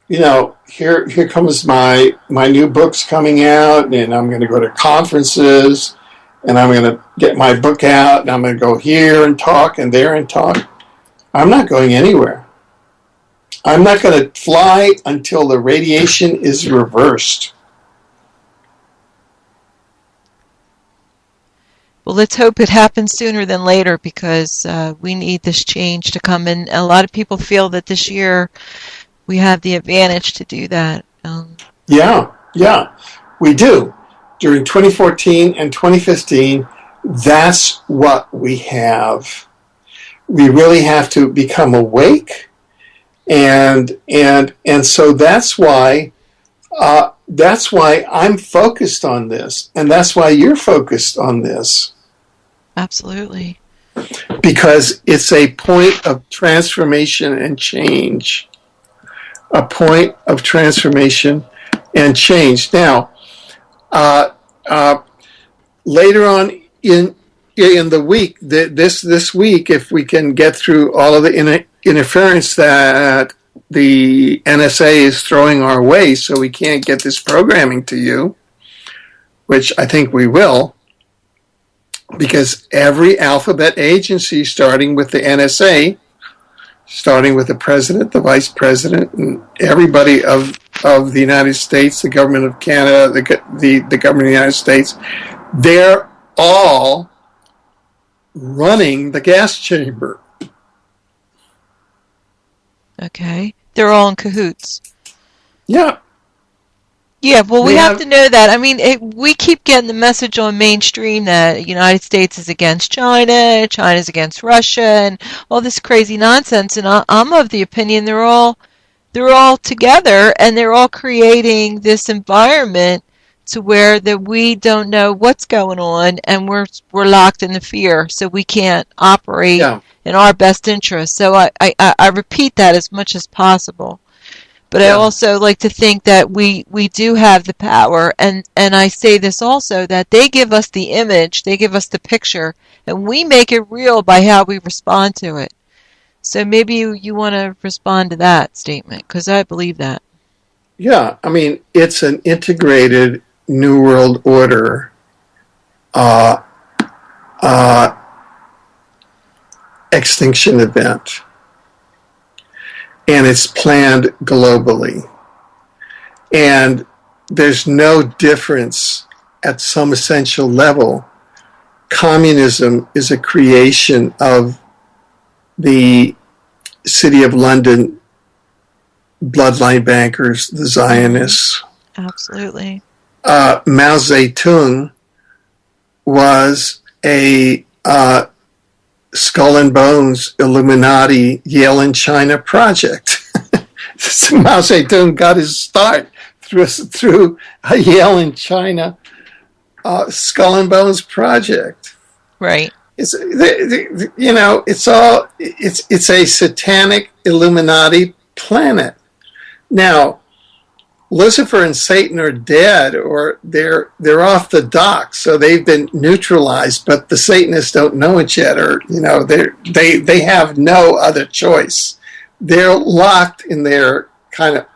here comes my new books coming out, and I'm going to go to conferences, and I'm going to get my book out, and I'm going to go here and talk and there and talk. I'm not going anywhere. I'm not going to fly until the radiation is reversed. Well, let's hope it happens sooner than later, because we need this change to come. And a lot of people feel that this year we have the advantage to do that. Yeah, we do. During 2014 and 2015, that's what we have. We really have to become awake. And so that's why I'm focused on this, and that's why you're focused on this. Absolutely. Because it's a point of transformation and change. A point of transformation and change. Now, later on in the week, this week, if we can get through all of the interference that the NSA is throwing our way, so we can't get this programming to you, which I think we will, because every alphabet agency, starting with the NSA, starting with the president, the vice president, and everybody of the United States, the government of Canada, the government of the United States, they're all running the gas chamber. Okay. They're all in cahoots. Yeah. Yeah, well, we have to know that. I mean, we keep getting the message on mainstream that the United States is against China, China's against Russia, and all this crazy nonsense. And I'm of the opinion they're all together, and they're all creating this environment to where that we don't know what's going on, and we're locked in the fear, so we can't operate in our best interest. So I repeat that as much as possible. But I also like to think that we do have the power, and I say this also, that they give us the image, they give us the picture, and we make it real by how we respond to it. So maybe you want to respond to that statement, because I believe that. Yeah, I mean, it's an integrated New World Order extinction event. And it's planned globally. And there's no difference at some essential level. Communism is a creation of the City of London bloodline bankers, the Zionists. Absolutely. Mao Zedong was a Skull and Bones Illuminati Yale and China project. Mao Zedong got his start through a Yale and China Skull and Bones project. Right. It's a satanic Illuminati planet. Now, Lucifer and Satan are dead, or they're off the dock, so they've been neutralized. But the Satanists don't know it yet, or they have no other choice. They're locked in their kind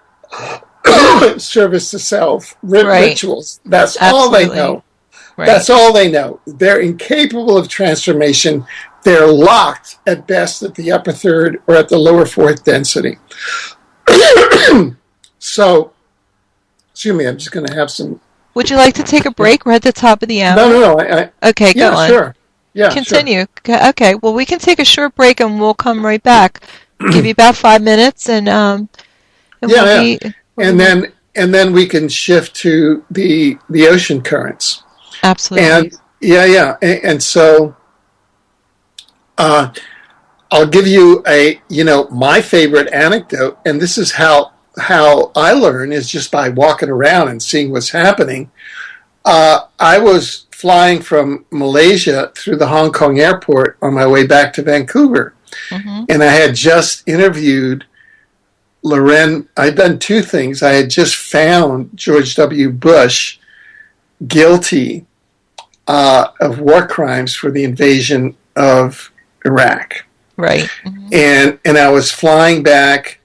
of service to self rituals. That's all they know. Right. That's all they know. They're incapable of transformation. they're locked at best at the upper third or at the lower fourth density. So, excuse me, I'm just going to have some. Would you like to take a break? We're at the top of the hour. No. Okay, go on. Sure. Yeah, continue. Sure. Okay, well, we can take a short break and we'll come right back. Give you about 5 minutes, and and then we can shift to the ocean currents. Absolutely. And so I'll give you my favorite anecdote, and this is how I learn, is just by walking around and seeing what's happening. I was flying from Malaysia through the Hong Kong airport on my way back to Vancouver. Mm-hmm. And I had just interviewed Loren. I'd done two things. I had just found George W. Bush guilty of war crimes for the invasion of Iraq. Right. Mm-hmm. And I was flying back.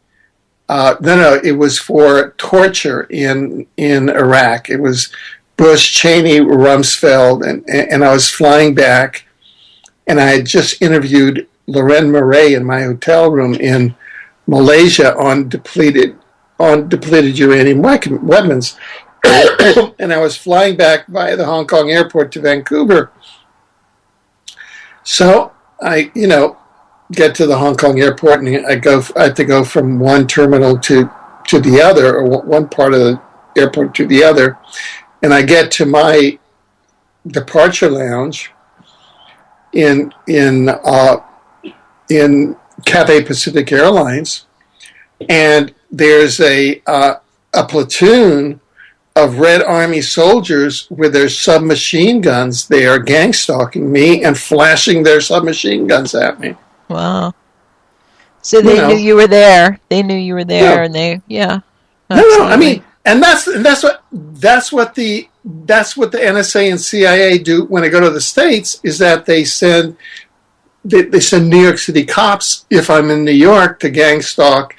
It was for torture in Iraq. It was Bush, Cheney, Rumsfeld, and I was flying back, and I had just interviewed Loren Murray in my hotel room in Malaysia on depleted uranium weapons. And I was flying back via the Hong Kong airport to Vancouver. So I, get to the Hong Kong airport, and I had to go from one terminal to the other, or one part of the airport to the other. And I get to my departure lounge in Cathay Pacific Airlines, and there's a platoon of Red Army soldiers with their submachine guns. They are gang stalking me and flashing their submachine guns at me. Wow! So they knew you were there. They knew you were there, and they Absolutely. No. I mean, and that's what the NSA and CIA do when they go to the States, is that they send New York City cops, if I'm in New York, to gang stalk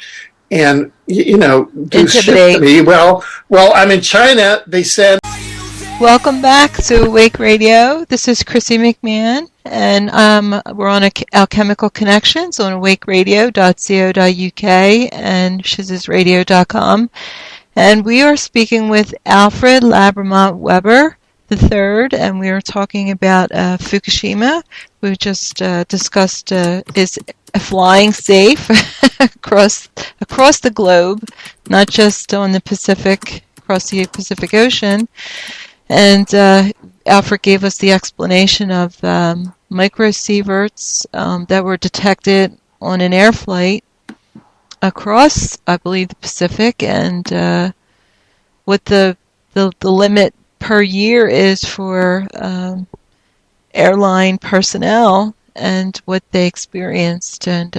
and do shit to me. Well, I'm in China. They send. Welcome back to Awake Radio. This is Chrissy McMahon, and we're on Alchemical Connections on awakeradio.co.uk and shizizradio.com. And we are speaking with Alfred Lambremont Webre III, and we are talking about Fukushima. We just discussed is flying safe across the globe, not just on the Pacific, across the Pacific Ocean. And Alfred gave us the explanation of microsieverts that were detected on an air flight across, I believe, the Pacific, and what the limit per year is for airline personnel and what they experienced. And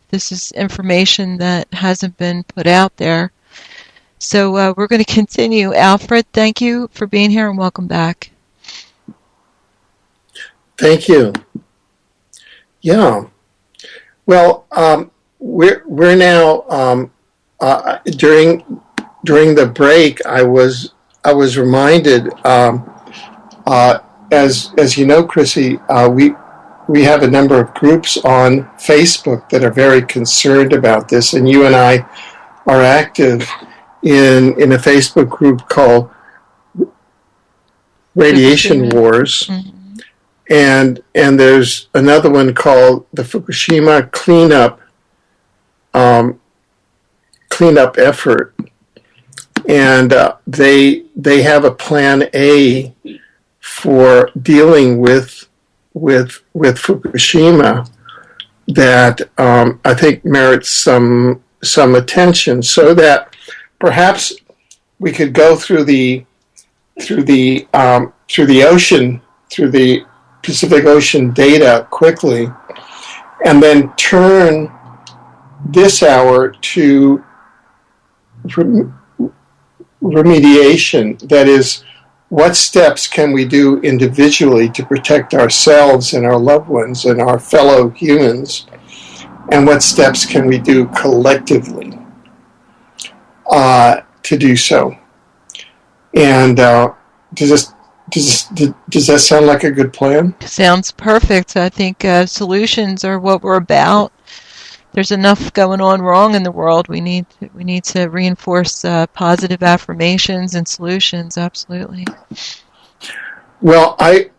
this is information that hasn't been put out there. So we're going to continue. Alfred, thank you for being here and welcome back. Thank you. Yeah. Well, we're now during the break. I was reminded, as you know, Chrissy, we have a number of groups on Facebook that are very concerned about this, and you and I are active in a Facebook group called Radiation Wars, mm-hmm. and there's another one called the Fukushima cleanup effort, and they have a plan A for dealing with Fukushima that I think merits some attention, so that perhaps we could go through the ocean, through the Pacific Ocean data quickly, and then turn this hour to remediation. That is, what steps can we do individually to protect ourselves and our loved ones and our fellow humans, and what steps can we do collectively to do so, and to just Does that sound like a good plan? Sounds perfect. I think solutions are what we're about. There's enough going on wrong in the world. We need to reinforce positive affirmations and solutions. Absolutely. Well, I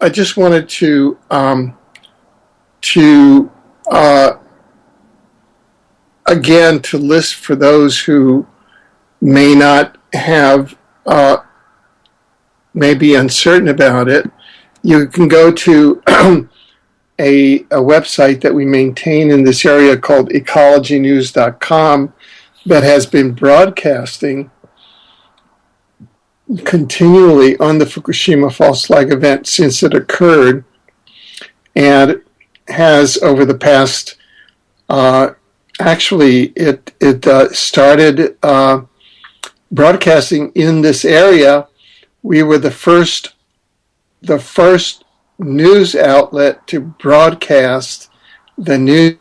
just wanted to again to list for those who may not have may be uncertain about it. You can go to a website that we maintain in this area called ecologynews.com that has been broadcasting continually on the Fukushima false flag event since it occurred, and has over the past actually it started broadcasting in this area. We were the first news outlet to broadcast the news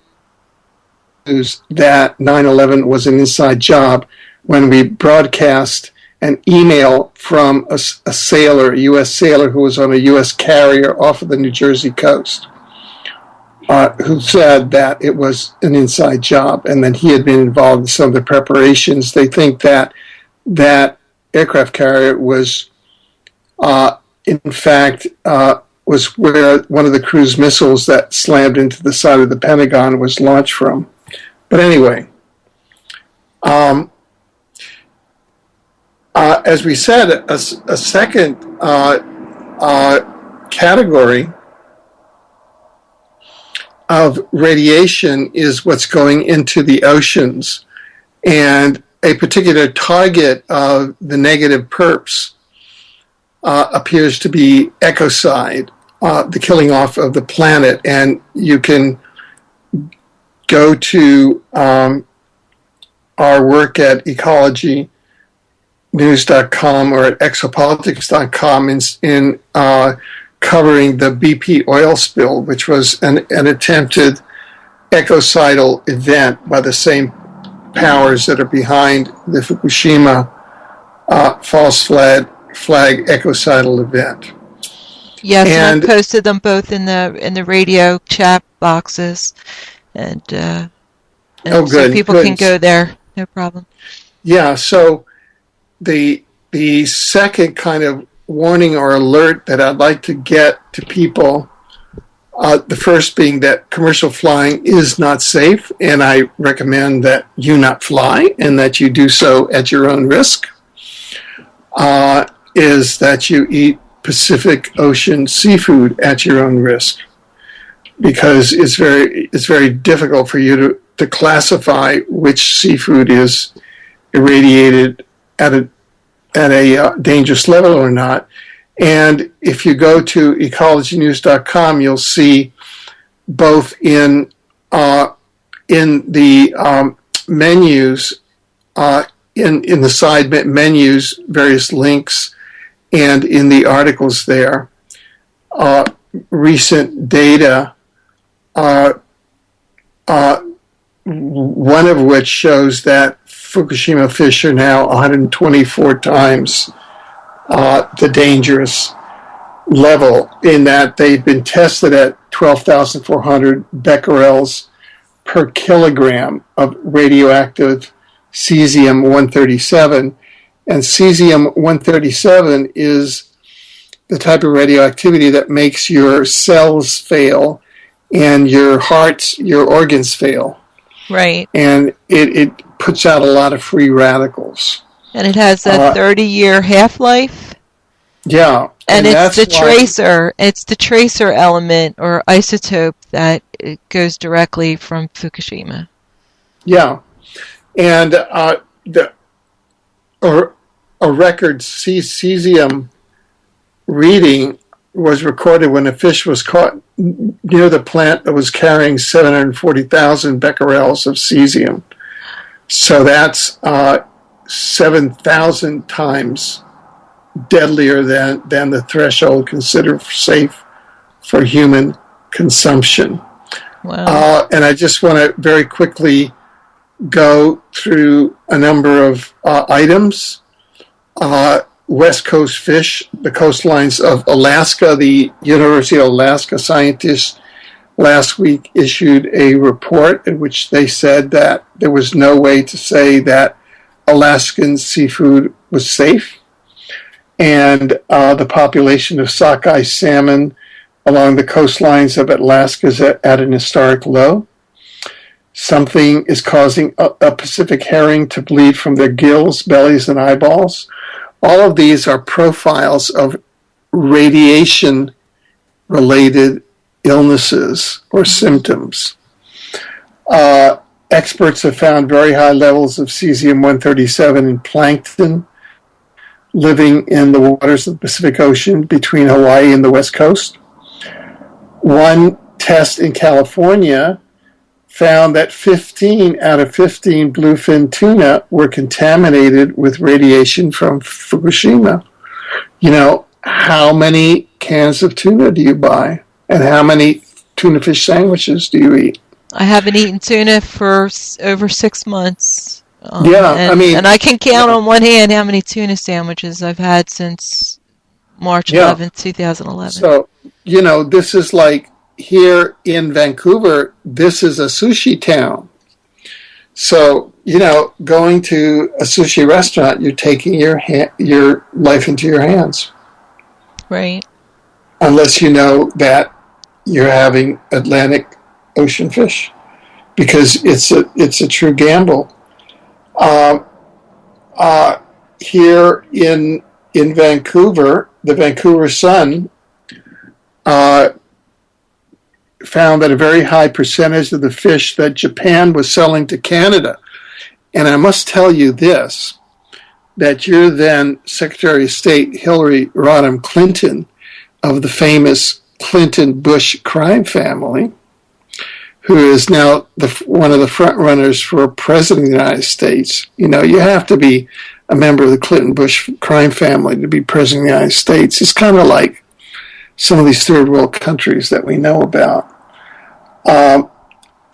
that 9/11 was an inside job when we broadcast an email from a sailor, a U.S. sailor who was on a U.S. carrier off of the New Jersey coast, who said that it was an inside job and that he had been involved in some of the preparations. They think that that aircraft carrier was, in fact, was where one of the cruise missiles that slammed into the side of the Pentagon was launched from. But anyway, as we said, a second category of radiation is what's going into the oceans, and a particular target of the negative perps appears to be ecocide, the killing off of the planet. And you can go to our work at ecologynews.com or at exopolitics.com in covering the BP oil spill, which was an attempted ecocidal event by the same powers that are behind the Fukushima false flag ecocidal event. Yes, and I posted them both in the radio chat boxes, and so people can go there, no problem. Yeah. So the second kind of warning or alert that I'd like to get to people, the first being that commercial flying is not safe, and I recommend that you not fly and that you do so at your own risk, is that you eat Pacific Ocean seafood at your own risk, because it's very difficult for you to classify which seafood is irradiated at a dangerous level or not. And if you go to ecologynews.com, you'll see both in the menus, in the side menus, various links, and in the articles there, recent data, one of which shows that Fukushima fish are now 124 times the dangerous level, in that they've been tested at 12,400 becquerels per kilogram of radioactive cesium-137. And cesium-137 is the type of radioactivity that makes your cells fail and your organs fail. Right. And it puts out a lot of free radicals. And it has a 30-year half-life. Yeah. And it's the tracer. It's the tracer element or isotope that goes directly from Fukushima. Yeah. And a record cesium reading was recorded when a fish was caught near the plant that was carrying 740,000 becquerels of cesium. So that's 7,000 times deadlier than the threshold considered safe for human consumption. Wow. And I just want to very quickly go through a number of items. West Coast fish, the coastlines of Alaska. The University of Alaska scientists last week issued a report in which they said that there was no way to say that Alaskan seafood was safe. And the population of sockeye salmon along the coastlines of Alaska is at an historic low. Something is causing a Pacific herring to bleed from their gills, bellies, and eyeballs. All of these are profiles of radiation-related illnesses or symptoms. Experts have found very high levels of cesium-137 in plankton living in the waters of the Pacific Ocean between Hawaii and the West Coast. One test in California found that 15 out of 15 bluefin tuna were contaminated with radiation from Fukushima. You know, how many cans of tuna do you buy? And how many tuna fish sandwiches do you eat? I haven't eaten tuna for over 6 months. And I can count on one hand how many tuna sandwiches I've had since March 11th, 2011. So, you know, this is like here in Vancouver, this is a sushi town. So, you know, going to a sushi restaurant, you're taking your life into your hands. Right. Unless you know that you're having Atlantic Ocean fish, because it's a true gamble. Here in Vancouver, the Vancouver Sun found that a very high percentage of the fish that Japan was selling to Canada, and I must tell you this, that your then Secretary of State Hillary Rodham Clinton of the famous Clinton-Bush crime family, who is now one of the front runners for president of the United States. You know, you have to be a member of the Clinton-Bush crime family to be president of the United States. It's kind of like some of these third world countries that we know about.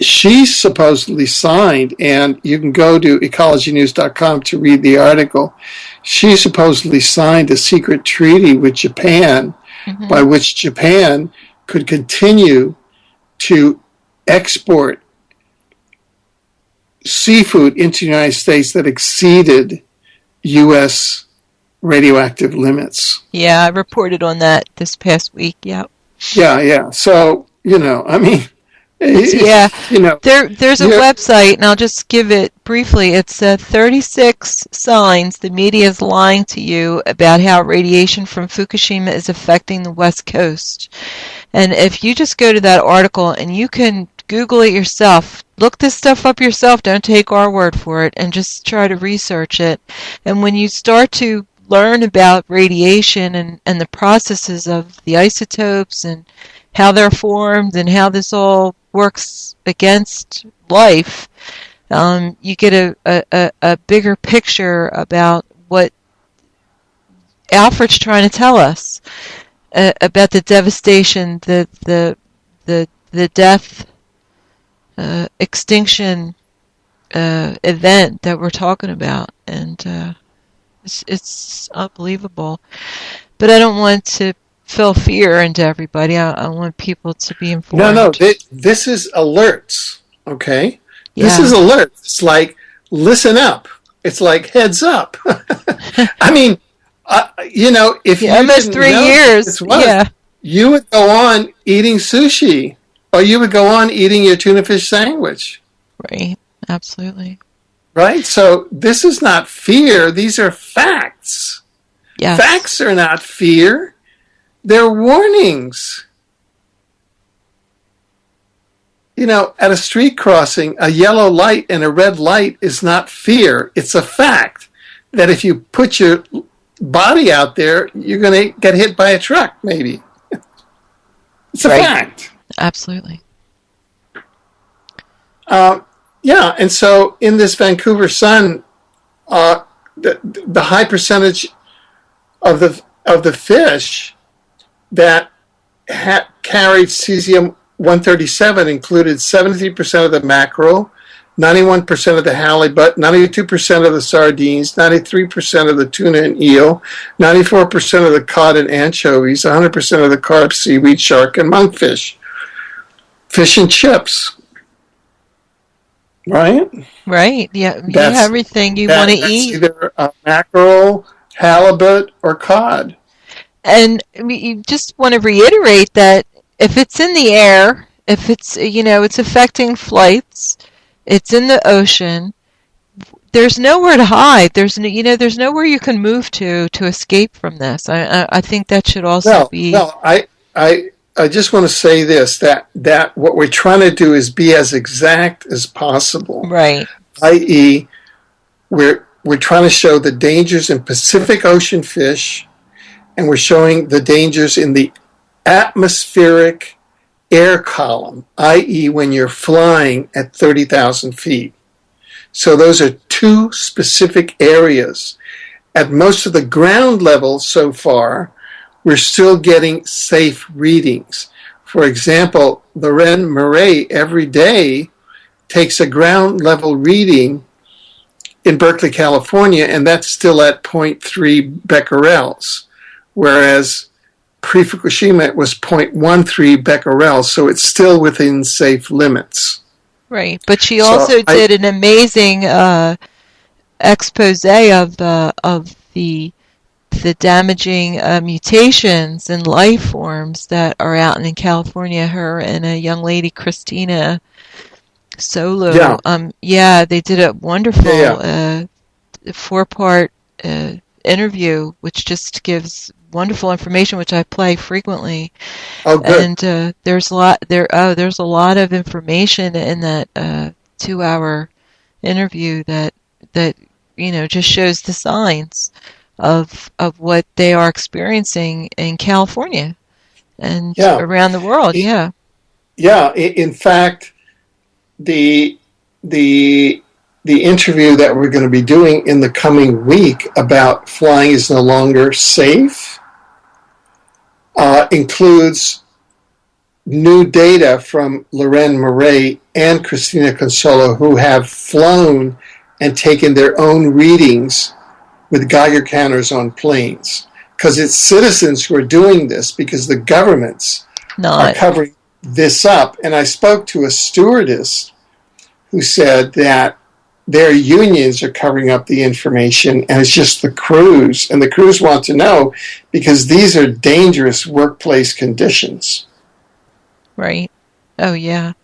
She supposedly signed, and you can go to ecologynews.com to read the article. She supposedly signed a secret treaty with Japan, by which Japan could continue to export seafood into the United States that exceeded U.S. radioactive limits. Yeah, I reported on that this past week. Yeah. Yeah. So, you know, I mean, there's a website, and I'll just give it briefly. It's 36 signs the media is lying to you about how radiation from Fukushima is affecting the West Coast. And if you just go to that article, and you can Google it yourself, look this stuff up yourself, don't take our word for it, and just try to research it. And when you start to learn about radiation and the processes of the isotopes and how they're formed and how this all works against life, you get a bigger picture about what Alfred's trying to tell us about the devastation, the death, extinction event that we're talking about, and it's unbelievable. But I don't want to fill fear into everybody. I want people to be informed. No, this is alerts, okay? Yeah. This is alerts. It's like, listen up. It's like, heads up. I mean, you know, if you almost 3 years, you would go on eating sushi, or you would go on eating your tuna fish sandwich. Right, absolutely. Right? So this is not fear. These are facts. Yes. Facts are not fear. They're warnings. You know, at a street crossing, a yellow light and a red light is not fear. It's a fact that if you put your body out there, you're going to get hit by a truck, maybe. It's a fact. Absolutely. Yeah, and so in this Vancouver Sun, the high percentage of the fish that carried cesium-137 included 73% of the mackerel, 91% of the halibut, 92% of the sardines, 93% of the tuna and eel, 94% of the cod and anchovies, 100% of the carp, seaweed, shark, and monkfish. Fish and chips. Right? Right. Yeah. Everything you want to eat. Either mackerel, halibut, or cod. And you just want to reiterate that if it's in the air, if it's, it's affecting flights, it's in the ocean, there's nowhere to hide. There's nowhere you can move to escape from this. I think that should also be. Well, I just want to say this, that what we're trying to do is be as exact as possible. Right. I.e., we're trying to show the dangers in Pacific Ocean fish, and we're showing the dangers in the atmospheric air column, i.e., when you're flying at 30,000 feet. So those are two specific areas. At most of the ground levels so far, we're still getting safe readings. For example, Loren Murray every day takes a ground level reading in Berkeley, California, and that's still at 0.3 becquerels, whereas pre-Fukushima it was 0.13 becquerels, so it's still within safe limits. Right, but she also did an amazing expose of the damaging mutations in life forms that are out in California. Her and a young lady, Christina Solo. They did a wonderful 4-part interview, which just gives wonderful information, which I play frequently. Oh, good. And there's a lot of information in that 2-hour interview that just shows the signs of what they are experiencing in California and around the world. Yeah. In fact, the interview that we're going to be doing in the coming week about flying is no longer safe includes new data from Loren Murray and Christina Consolo, who have flown and taken their own readings with Geiger counters on planes. Because it's citizens who are doing this because the governments are covering this up. And I spoke to a stewardess who said that their unions are covering up the information, and it's just the crews. And the crews want to know because these are dangerous workplace conditions. Right. Oh, yeah.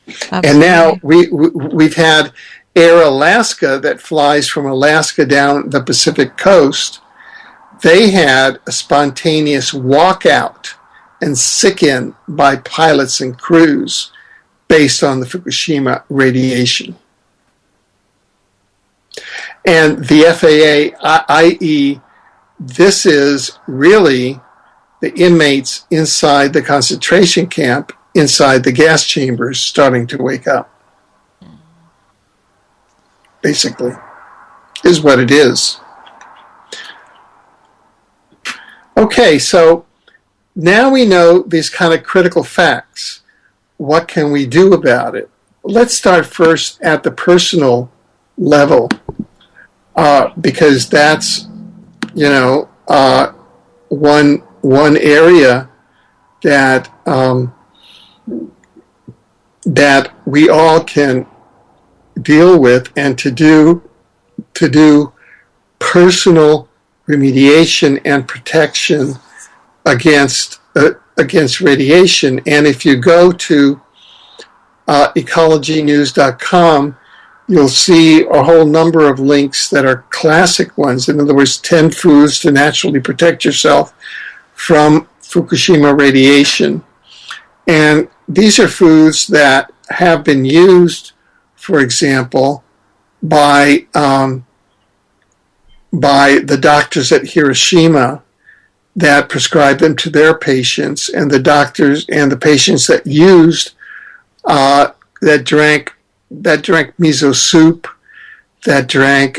Absolutely. And now we've had Air Alaska that flies from Alaska down the Pacific coast. They had a spontaneous walkout and sick-in by pilots and crews based on the Fukushima radiation. And the FAA, i.e., this is really the inmates inside the concentration camp, inside the gas chambers, starting to wake up. Basically, is what it is. Okay, so now we know these kind of critical facts. What can we do about it? Let's start first at the personal level, because that's, one area that that we all can deal with, and to do personal remediation and protection against radiation. And if you go to ecologynews.com, you'll see a whole number of links that are classic ones. In other words, 10 foods to naturally protect yourself from Fukushima radiation. And these are foods that have been used, for example, by the doctors at Hiroshima that prescribed them to their patients, and the doctors and the patients that used that drank miso soup, that drank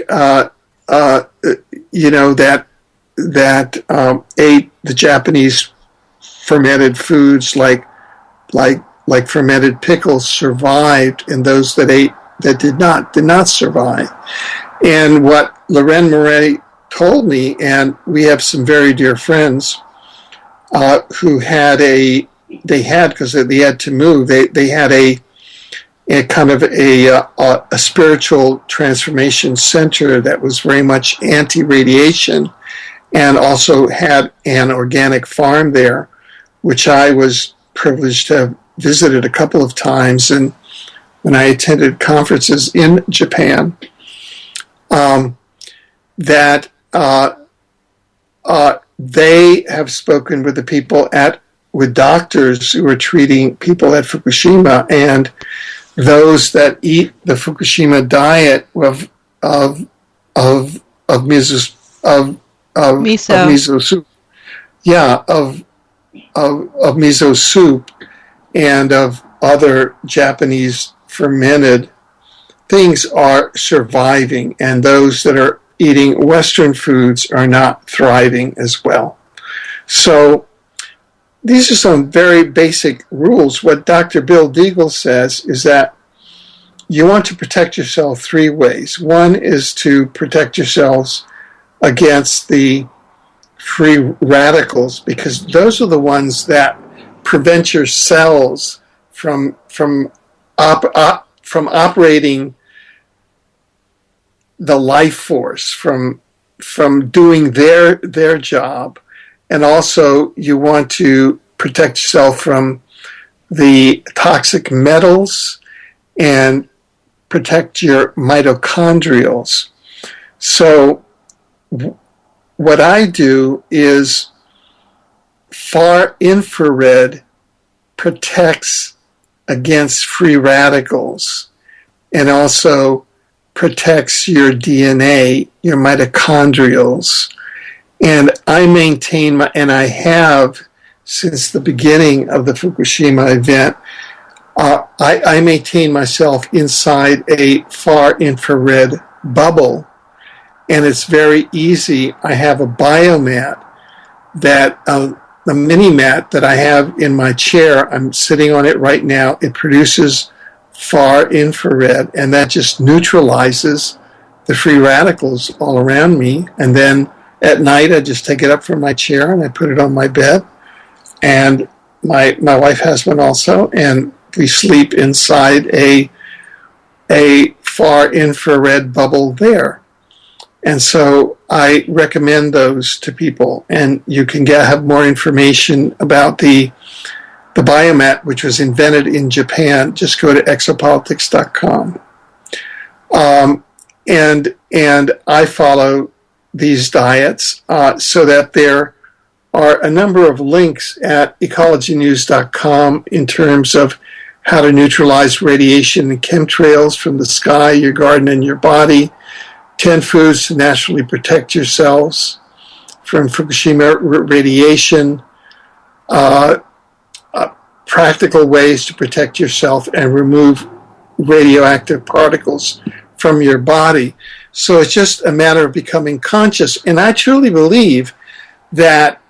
ate the Japanese fermented foods like fermented pickles survived, and those that ate that did not survive. And what Loren Murray told me, and we have some very dear friends who because they had to move, they had a kind of a spiritual transformation center that was very much anti-radiation, and also had an organic farm there, which I was privileged to have visited a couple of times, and when I attended conferences in Japan, that they have spoken with the people with doctors who are treating people at Fukushima, and those that eat the Fukushima diet of miso soup, of miso soup, and of other Japanese fermented things are surviving, and those that are eating Western foods are not thriving as well. So these are some very basic rules. What Dr. Bill Deagle says is that you want to protect yourself three ways. One is to protect yourselves against the free radicals, because those are the ones that prevent your cells from operating the life force, from doing their job. And also you want to protect yourself from the toxic metals and protect your mitochondrials. So what I do is far infrared protects against free radicals and also protects your DNA, your mitochondrials. And I maintain and I have since the beginning of the Fukushima event, I maintain myself inside a far infrared bubble, and it's very easy. I have a biomat that a mini mat that I have in my chair. I'm sitting on it right now. It produces far infrared, and that just neutralizes the free radicals all around me. And then at night, I just take it up from my chair and I put it on my bed. And my wife has one also, and we sleep inside a far infrared bubble there. And so I recommend those to people, and you can have more information about the biomat, which was invented in Japan. Just go to exopolitics.com. And I follow these diets so that there are a number of links at ecologynews.com in terms of how to neutralize radiation and chemtrails from the sky, your garden, and your body. 10 foods to naturally protect yourselves from Fukushima radiation. Practical ways to protect yourself and remove radioactive particles from your body. So it's just a matter of becoming conscious. And I truly believe that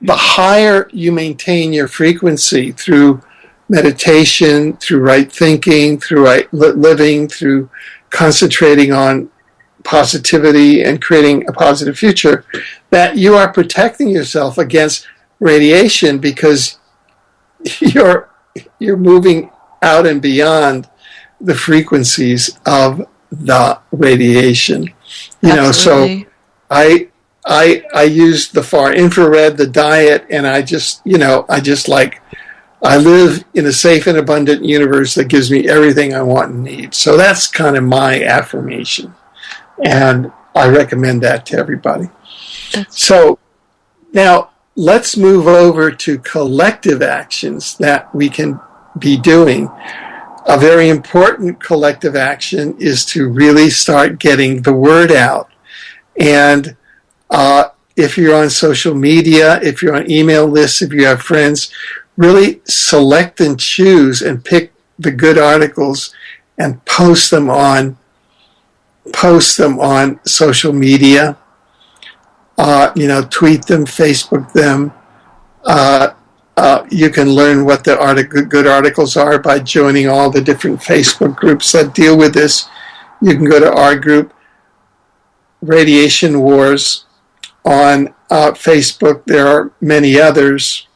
the higher you maintain your frequency through meditation, through right thinking, through right living, through concentrating on positivity and creating a positive future, that you are protecting yourself against radiation, because you're moving out and beyond the frequencies of the radiation. Absolutely. So I use the far infrared, the diet, and I live in a safe and abundant universe that gives me everything I want and need. So that's kind of my affirmation, and I recommend that to everybody. So now let's move over to collective actions that we can be doing. A very important collective action is to really start getting the word out. And if you're on social media, if you're on email lists, if you have friends, really select and choose and pick the good articles and post them on social media. Tweet them, Facebook them, you can learn what the good articles are by joining all the different Facebook groups that deal with this. You can go to our group, Radiation Wars, on Facebook. There are many others.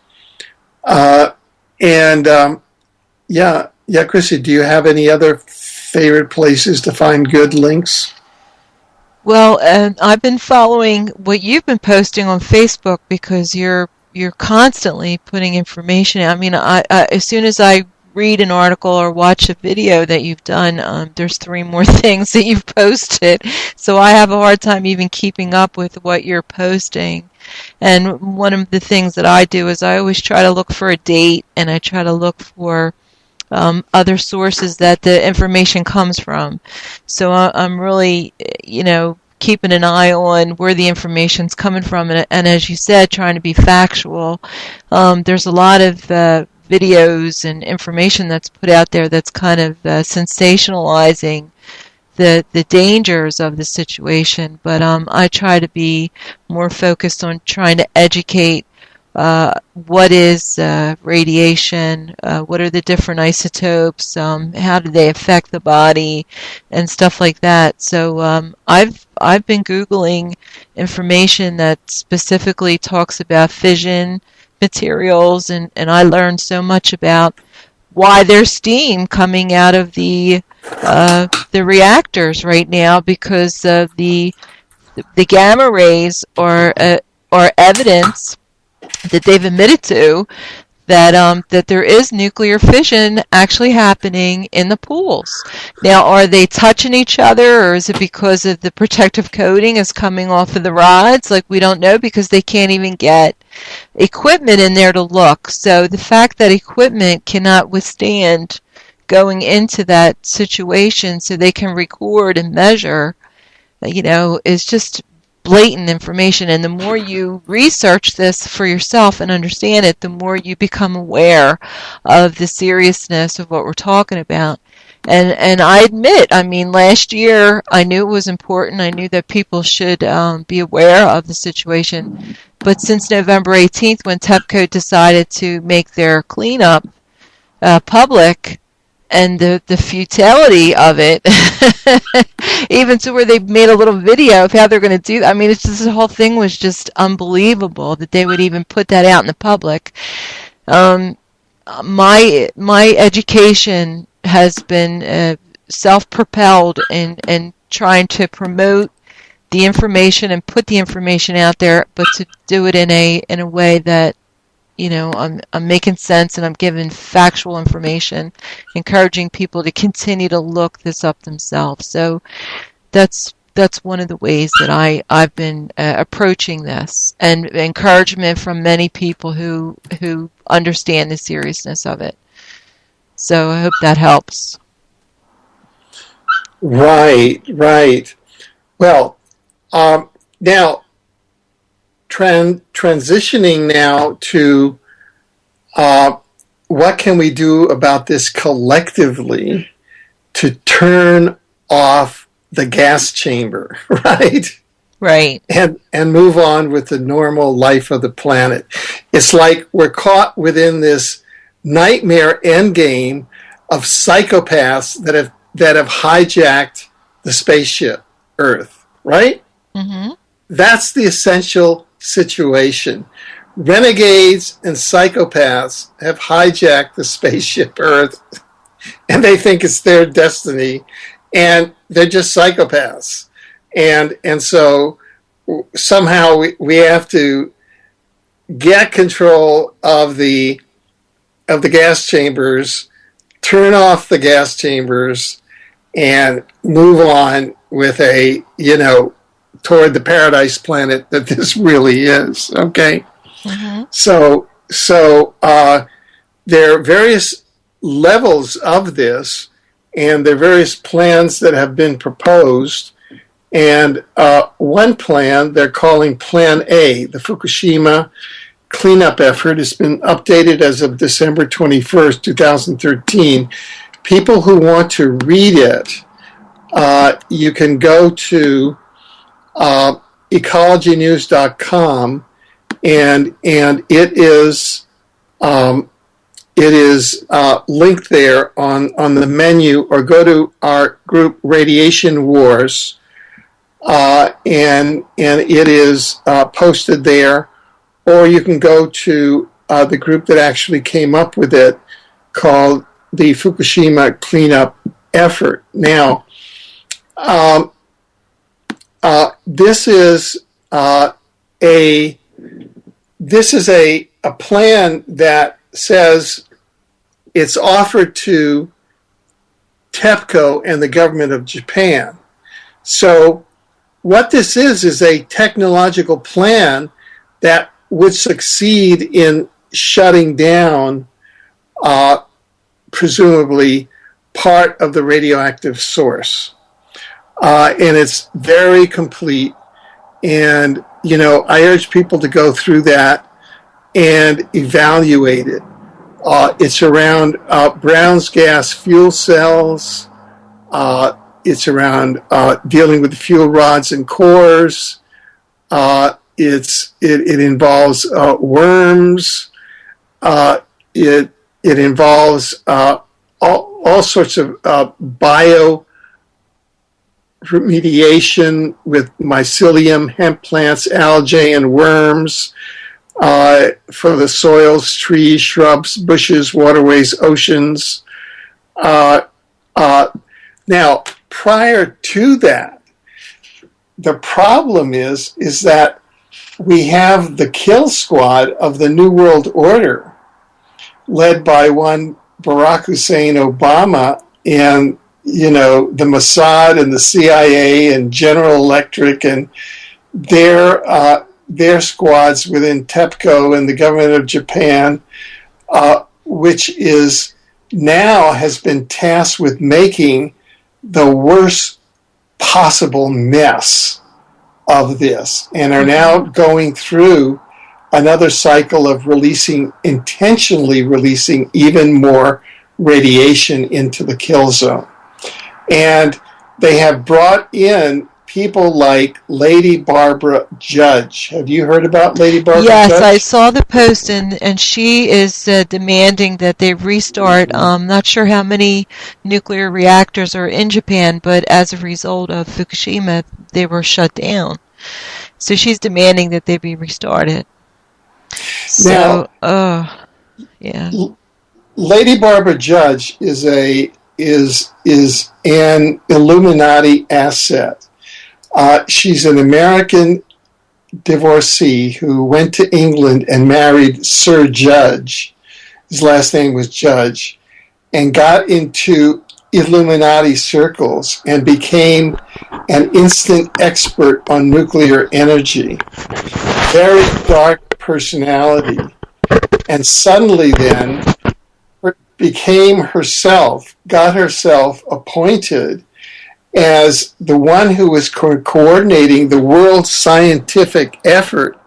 Chrissy, do you have any other favorite places to find good links? Well, I've been following what you've been posting on Facebook because you're constantly putting information out. I mean, I as soon as I read an article or watch a video that you've done, there's 3 more things that you've posted. So I have a hard time even keeping up with what you're posting. And one of the things that I do is I always try to look for a date, and I try to look for other sources that the information comes from. So I'm really, keeping an eye on where the information's coming from. And as you said, trying to be factual. There's a lot of videos and information that's put out there that's kind of sensationalizing the dangers of the situation. But I try to be more focused on trying to educate what is radiation, what are the different isotopes, how do they affect the body, and stuff like that. So I've been Googling information that specifically talks about fission materials, and I learned so much about why there's steam coming out of the reactors right now, because the gamma rays are evidence that they've admitted to that there is nuclear fission actually happening in the pools. Now, are they touching each other, or is it because of the protective coating is coming off of the rods? Like, we don't know, because they can't even get equipment in there to look. So the fact that equipment cannot withstand going into that situation so they can record and measure, is just blatant information. And the more you research this for yourself and understand it, the more you become aware of the seriousness of what we're talking about. And I admit, last year I knew it was important. I knew that people should be aware of the situation. But since November 18th, when TEPCO decided to make their cleanup public, and the futility of it, even to where they made a little video of how they're going to do that. It's just, the whole thing was just unbelievable that they would even put that out in the public. My education has been self-propelled in trying to promote the information and put the information out there, but to do it in a way that I'm making sense, and I'm giving factual information, encouraging people to continue to look this up themselves. So that's one of the ways that I've been approaching this, and encouragement from many people who understand the seriousness of it. So I hope that helps. Right. Well, now, transitioning now to what can we do about this collectively to turn off the gas chamber, right? Right. And move on with the normal life of the planet. It's like we're caught within this nightmare endgame of psychopaths that have hijacked the spaceship Earth, right? Mm-hmm. That's the essential situation. Renegades and psychopaths have hijacked the spaceship Earth, and they think it's their destiny, and they're just psychopaths. And so somehow we have to get control of the gas chambers, turn off the gas chambers, and move on with toward the paradise planet that this really is. Okay. Mm-hmm. So there are various levels of this, and there are various plans that have been proposed. And one plan they're calling Plan A, the Fukushima cleanup effort, has been updated as of December 21st, 2013. People who want to read it, you can go to ecologynews.com, and it is It is linked there on the menu, or go to our group Radiation Wars, and it is posted there, or you can go to the group that actually came up with it, called the Fukushima Cleanup Effort. Now, this is a plan that says it's offered to TEPCO and the government of Japan. So what this is a technological plan that would succeed in shutting down, presumably, part of the radioactive source. And it's very complete. And, I urge people to go through that and evaluate it. It's around Brown's gas fuel cells. It's around dealing with fuel rods and cores. It involves worms. It involves all sorts of bio remediation with mycelium, hemp plants, algae, and worms. For the soils, trees, shrubs, bushes, waterways, oceans. Now, prior to that, the problem is that we have the kill squad of the New World Order, led by one Barack Hussein Obama, and the Mossad and the CIA and General Electric and their squads within TEPCO and the government of Japan, which is now has been tasked with making the worst possible mess of this, and are now going through another cycle of intentionally releasing even more radiation into the kill zone. And they have brought in people like Lady Barbara Judge. Have you heard about Lady Barbara Judge? Yes, I saw the post, and she is demanding that they restart. Not sure how many nuclear reactors are in Japan, but as a result of Fukushima, they were shut down. So she's demanding that they be restarted. So, yeah. Lady Barbara Judge is an Illuminati asset. She's an American divorcee who went to England and married Sir Judge. His last name was Judge, and got into Illuminati circles and became an instant expert on nuclear energy. Very dark personality. And suddenly then got herself appointed as the one who was coordinating the world scientific effort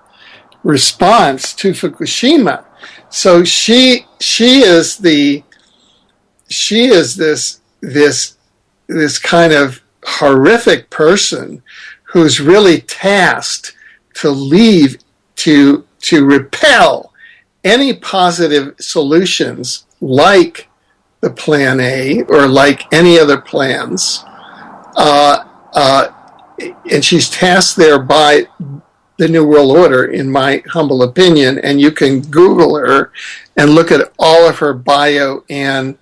response to Fukushima. So she is this kind of horrific person who's really tasked to repel any positive solutions like the Plan A or like any other plans. And she's tasked there by the New World Order, in my humble opinion, and you can Google her and look at all of her bio and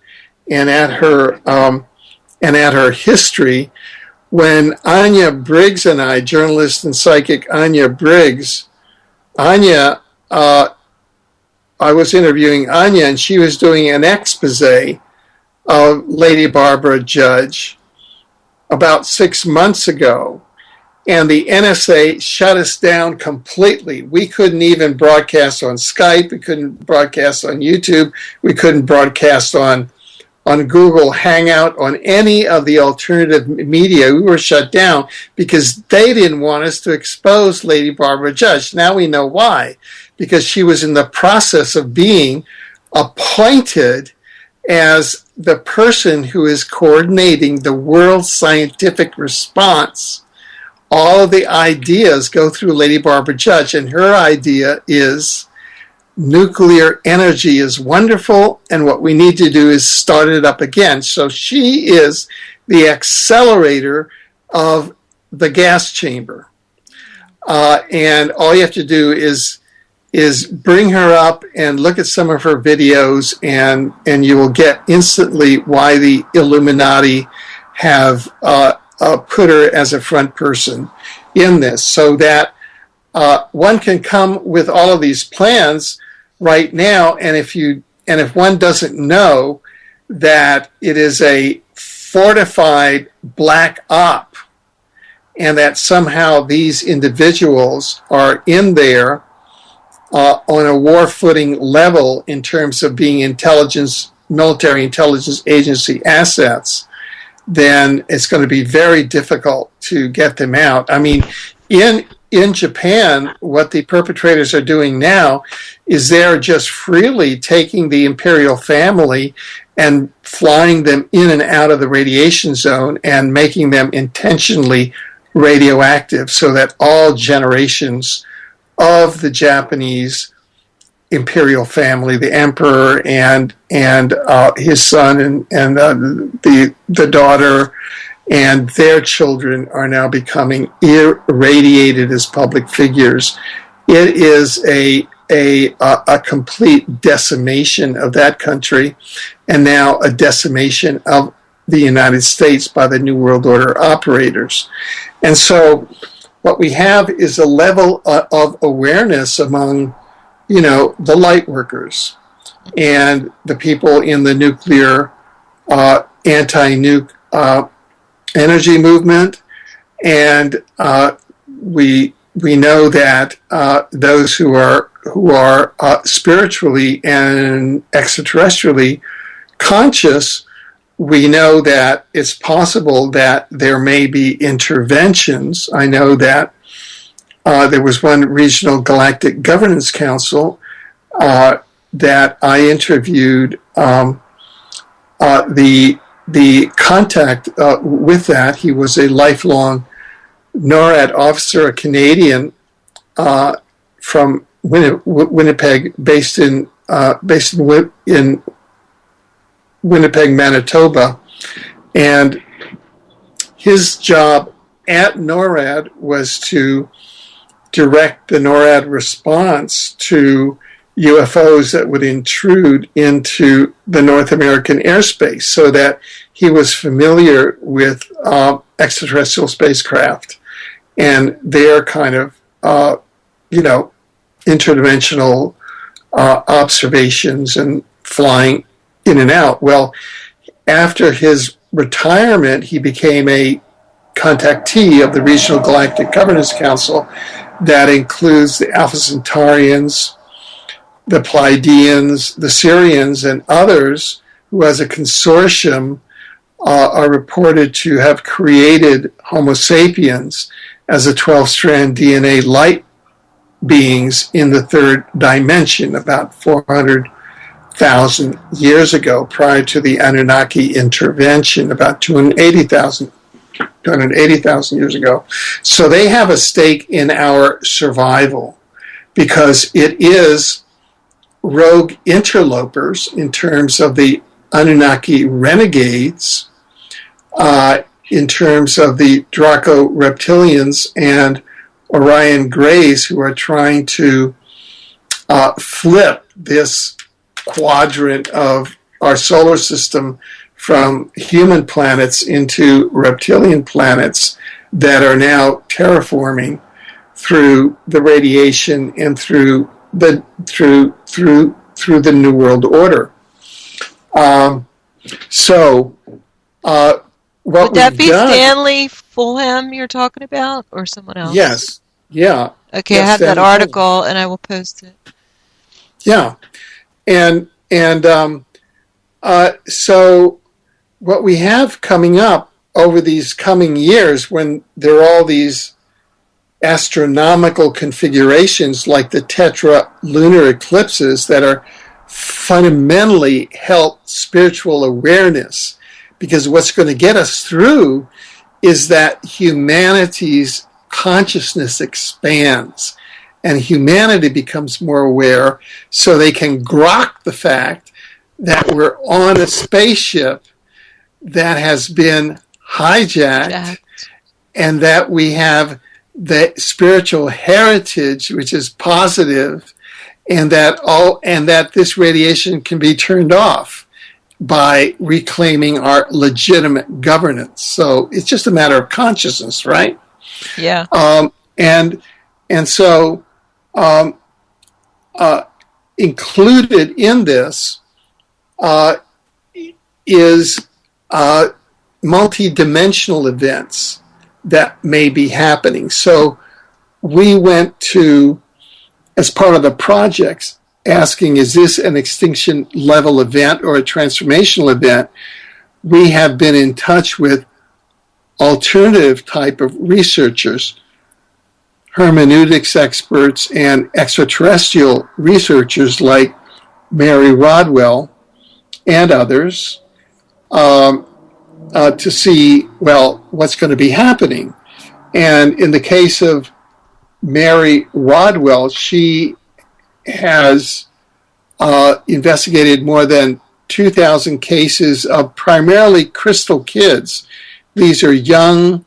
at her history. When Anya Briggs and I, journalist and psychic Anya Briggs, I was interviewing Anya, and she was doing an expose of Lady Barbara Judge about 6 months ago, and the NSA shut us down completely. We couldn't even broadcast on Skype. We couldn't broadcast on YouTube. We couldn't broadcast on Google Hangout, on any of the alternative media. We were shut down because they didn't want us to expose Lady Barbara Judge. Now we know why. Because she was in the process of being appointed as the person who is coordinating the world scientific response. All of the ideas go through Lady Barbara Judge, and her idea is nuclear energy is wonderful, and what we need to do is start it up again. So she is the accelerator of the gas chamber. And all you have to do is bring her up and look at some of her videos, and you will get instantly why the Illuminati have put her as a front person in this, so that one can come with all of these plans right now, and if one doesn't know that it is a fortified black op, and that somehow these individuals are in there on a war footing level in terms of being military intelligence agency assets, then it's going to be very difficult to get them out. I mean, in Japan, what the perpetrators are doing now is they're just freely taking the imperial family and flying them in and out of the radiation zone and making them intentionally radioactive, so that all generations of the Japanese imperial family, the emperor and his son and the daughter and their children, are now becoming irradiated as public figures. It is a complete decimation of that country, and now a decimation of the United States by the New World Order operators. And so what we have is a level of awareness among, the light workers and the people in the nuclear anti-nuke energy movement, and we know that those who are spiritually and extraterrestrially conscious, we know that it's possible that there may be interventions. I know that there was one regional galactic governance council that I interviewed the contact with that. He was a lifelong NORAD officer, a Canadian from Winnipeg, based in Winnipeg, Manitoba, and his job at NORAD was to direct the NORAD response to UFOs that would intrude into the North American airspace, so that he was familiar with extraterrestrial spacecraft and their kind of, interdimensional observations and flying in and out. Well, after his retirement, he became a contactee of the Regional Galactic Governance Council that includes the Alpha Centaurians, the Pleiadians, the Sirians, and others, who as a consortium are reported to have created Homo sapiens as a 12-strand DNA light beings in the third dimension about 400,000 years ago, prior to the Anunnaki intervention about 280,000 years ago. So they have a stake in our survival, because it is rogue interlopers in terms of the Anunnaki renegades, in terms of the Draco reptilians and Orion Greys, who are trying to flip this quadrant of our solar system from human planets into reptilian planets that are now terraforming through the radiation and through the New World Order. Would that be Stanley Fulham you're talking about, or someone else? Yes. Yeah. Okay, yes, I have Stanley that article, and I will post it. Yeah, so what we have coming up over these coming years, when there are all these astronomical configurations like the tetra lunar eclipses that are fundamentally help spiritual awareness, because what's going to get us through is that humanity's consciousness expands, and humanity becomes more aware, so they can grok the fact that we're on a spaceship that has been hijacked, and that we have the spiritual heritage, which is positive, and that this radiation can be turned off by reclaiming our legitimate governance. So it's just a matter of consciousness, right? Yeah. And so included in this is multi-dimensional events that may be happening. So we went to, as part of the projects, asking, is this an extinction level event or a transformational event? We have been in touch with alternative type of researchers, hermeneutics experts, and extraterrestrial researchers like Mary Rodwell and others, to see, well, what's going to be happening. And in the case of Mary Rodwell, she has investigated more than 2,000 cases of primarily crystal kids. These are young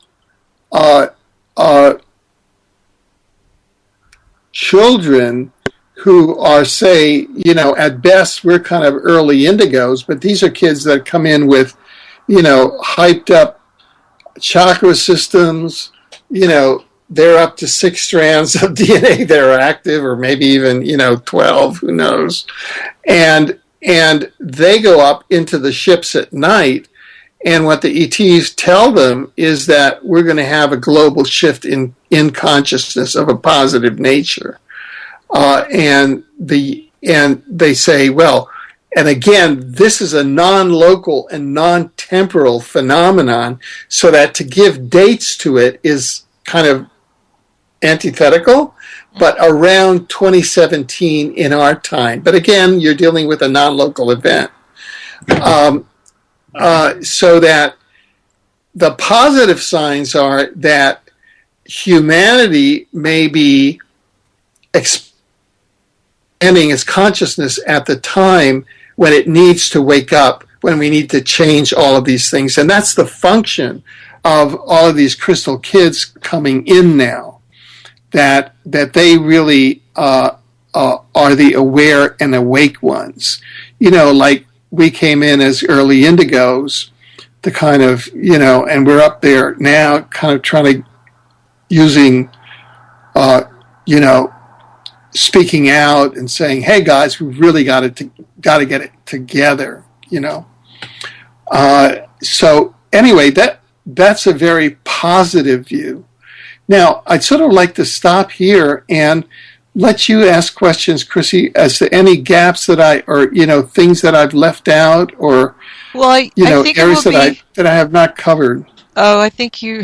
children who are, say, at best, we're kind of early indigos, but these are kids that come in with, hyped up chakra systems, they're up to 6 strands of DNA that are active, or maybe even, 12, who knows. And they go up into the ships at night, and what the ETs tell them is that we're going to have a global shift in consciousness of a positive nature. And they say, well, and again, this is a non-local and non-temporal phenomenon, so that to give dates to it is kind of antithetical, but around 2017 in our time. But again, you're dealing with a non-local event. So that the positive signs are that humanity may be expanding its consciousness at the time when it needs to wake up, when we need to change all of these things. And that's the function of all of these crystal kids coming in now, that they really are the aware and awake ones. Like we came in as early indigos, the kind of, and we're up there now kind of trying to using, speaking out and saying, hey guys, we really got to get it together, So anyway, that's a very positive view. Now, I'd sort of like to stop here and let you ask questions, Chrissy, as to any gaps that things that I've left out, or, I think areas that I have not covered. Oh, I think you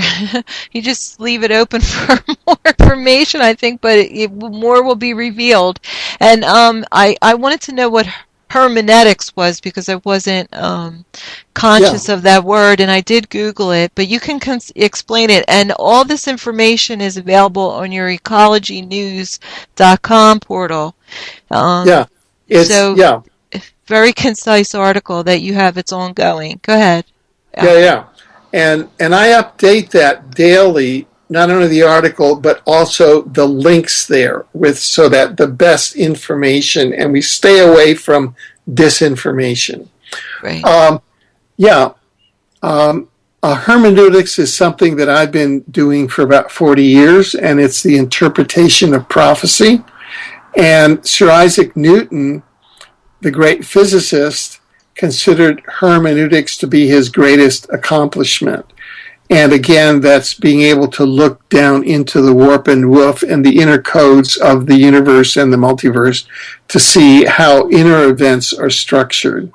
just leave it open for more information, I think, but more will be revealed. And I wanted to know what hermeneutics was, because I wasn't conscious of that word, and I did Google it, but you can explain it. And all this information is available on your ecologynews.com portal. Very concise article that you have. It's ongoing. Go ahead. Yeah. And I update that daily, not only the article, but also the links there, so that the best information, and we stay away from disinformation. Right. Hermeneutics is something that I've been doing for about 40 years, and it's the interpretation of prophecy. And Sir Isaac Newton, the great physicist, considered hermeneutics to be his greatest accomplishment. And again, that's being able to look down into the warp and woof and the inner codes of the universe and the multiverse to see how inner events are structured.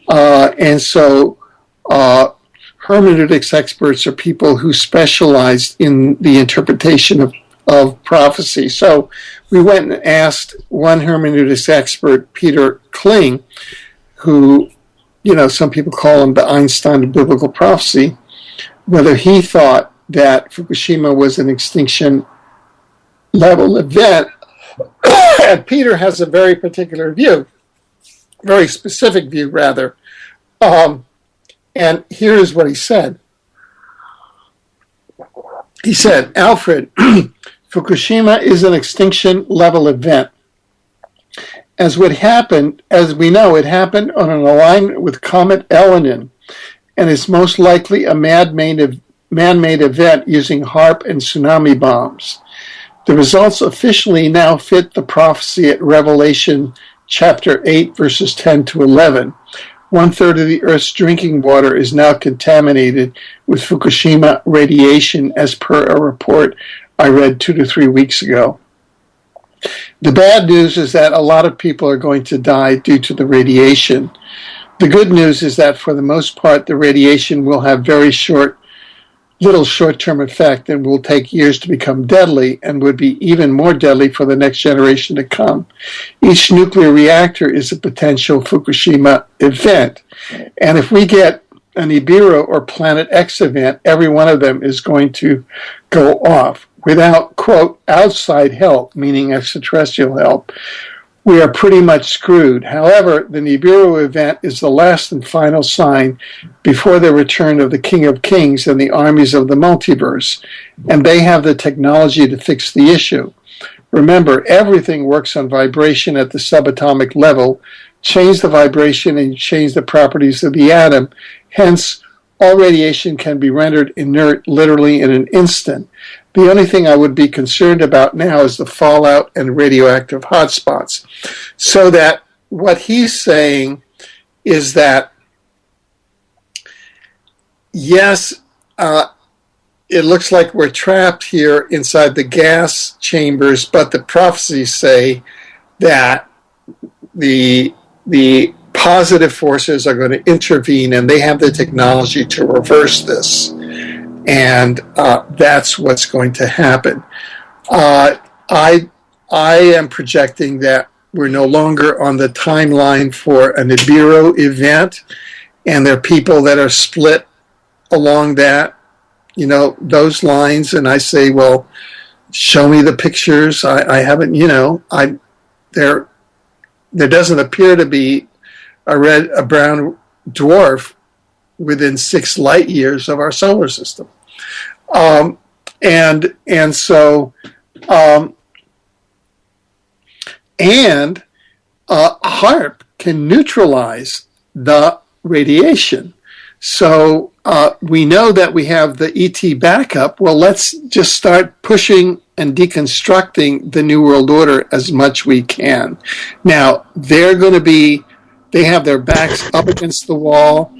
And so hermeneutics experts are people who specialize in the interpretation of prophecy. So we went and asked one hermeneutics expert, Peter Kling, who, some people call him the Einstein of biblical prophecy, whether he thought that Fukushima was an extinction level event. And Peter has a very particular view, very specific view, rather. And here's what he said. He said, Alfred, Fukushima is an extinction level event. As we know, it happened on an alignment with Comet Elenin, and is most likely a man-made event using HAARP and tsunami bombs. The results officially now fit the prophecy at Revelation chapter 8, verses 10 to 11. 1/3 of the Earth's drinking water is now contaminated with Fukushima radiation, as per a report I read 2 to 3 weeks ago. The bad news is that a lot of people are going to die due to the radiation. The good news is that for the most part, the radiation will have little short-term effect and will take years to become deadly, and would be even more deadly for the next generation to come. Each nuclear reactor is a potential Fukushima event. And if we get an Nibiru or Planet X event, every one of them is going to go off without, quote, outside help, meaning extraterrestrial help. We are pretty much screwed. However, the Nibiru event is the last and final sign before the return of the King of Kings and the armies of the multiverse, and they have the technology to fix the issue. Remember, everything works on vibration at the subatomic level. Change the vibration and you change the properties of the atom. Hence, all radiation can be rendered inert literally in an instant. The only thing I would be concerned about now is the fallout and radioactive hotspots. So that what he's saying is that, yes, it looks like we're trapped here inside the gas chambers, but the prophecies say that the positive forces are going to intervene, and they have the technology to reverse this. And that's what's going to happen. I am projecting that we're no longer on the timeline for a Nibiru event, and there are people that are split along that, those lines. And I say, well, show me the pictures. I haven't, there doesn't appear to be a brown dwarf within 6 light years of our solar system. HAARP can neutralize the radiation. So we know that we have the ET backup. Well, let's just start pushing and deconstructing the New World Order as much we can. Now, they have their backs up against the wall.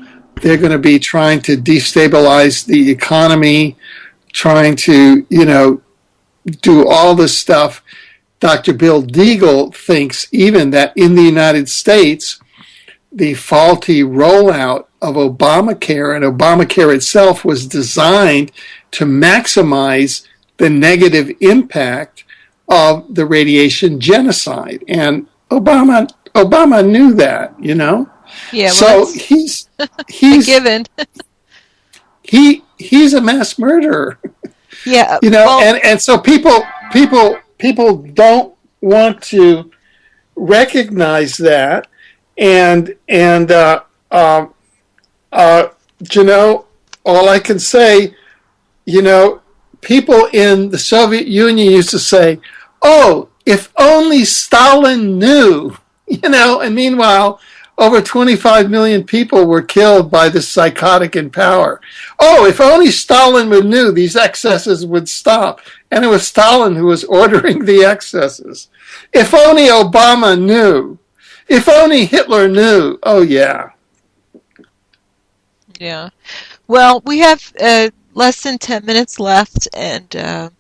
They're going to be trying to destabilize the economy, trying to, do all this stuff. Dr. Bill Deagle thinks even that in the United States, the faulty rollout of Obamacare, and Obamacare itself was designed to maximize the negative impact of the radiation genocide. And Obama knew that, Yeah, well, so he's given. he's a mass murderer. Yeah, and so people don't want to recognize that, and all I can say, people in the Soviet Union used to say, "Oh, if only Stalin knew," and meanwhile, over 25 million people were killed by this psychotic in power. Oh, if only Stalin knew, these excesses would stop. And it was Stalin who was ordering the excesses. If only Obama knew. If only Hitler knew. Oh, yeah. Yeah. Well, we have less than 10 minutes left, and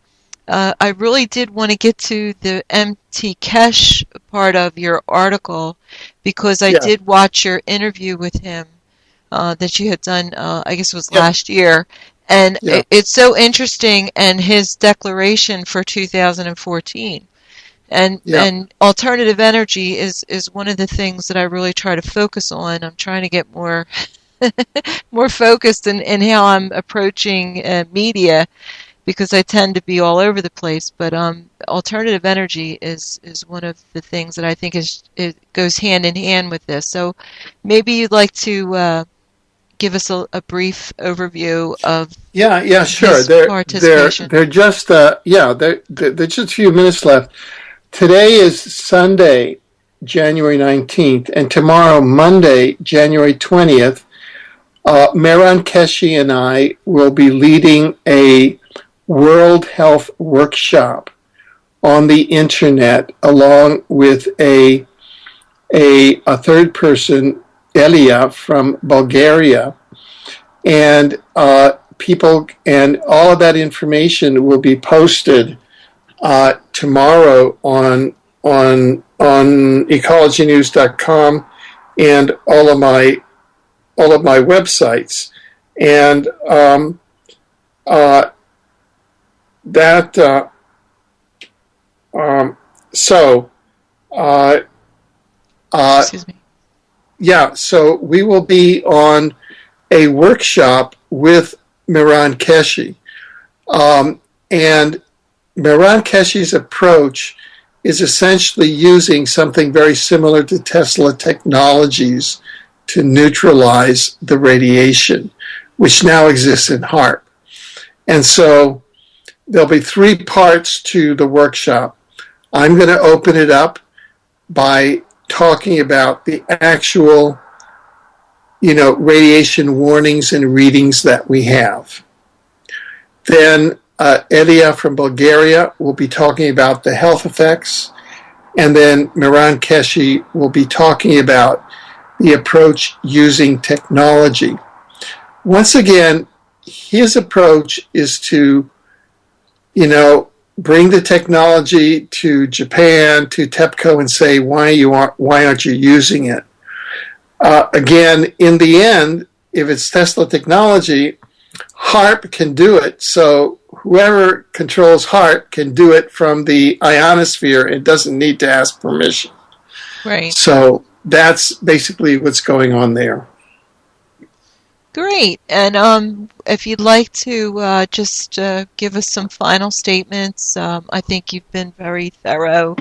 I really did want to get to the MT Keshe part of your article, because I did watch your interview with him that you had done, I guess it was last year. And it's so interesting, and his declaration for 2014. And alternative energy is one of the things that I really try to focus on. I'm trying to get more more focused in how I'm approaching media. because I tend to be all over the place. But alternative energy is one of the things that I think it goes hand in hand with this. So maybe you'd like to give us a brief overview of sure. participation. They're just there's just a few minutes left. Today is Sunday, January 19th, and tomorrow, Monday, January 20th, Mehran Keshi and I will be leading a World Health Workshop on the internet, along with a third person, Elia from Bulgaria, and people, and all of that information will be posted tomorrow on ecologynews.com and all of my websites, and Excuse me. So we will be on a workshop with Mehran Keshi, and Mehran Keshi's approach is essentially using something very similar to Tesla technologies to neutralize the radiation, which now exists in HAARP. And so there'll be 3 parts to the workshop. I'm going to open it up by talking about the actual, radiation warnings and readings that we have. Then Elia from Bulgaria will be talking about the health effects, and then Mehran Keshi will be talking about the approach using technology. Once again, his approach is to, bring the technology to Japan, to TEPCO, and say, why aren't you using it? Again, in the end, if it's Tesla technology, HAARP can do it. So whoever controls HAARP can do it from the ionosphere. It doesn't need to ask permission. Right. So that's basically what's going on there. Great. And if you'd like to just give us some final statements, I think you've been very thorough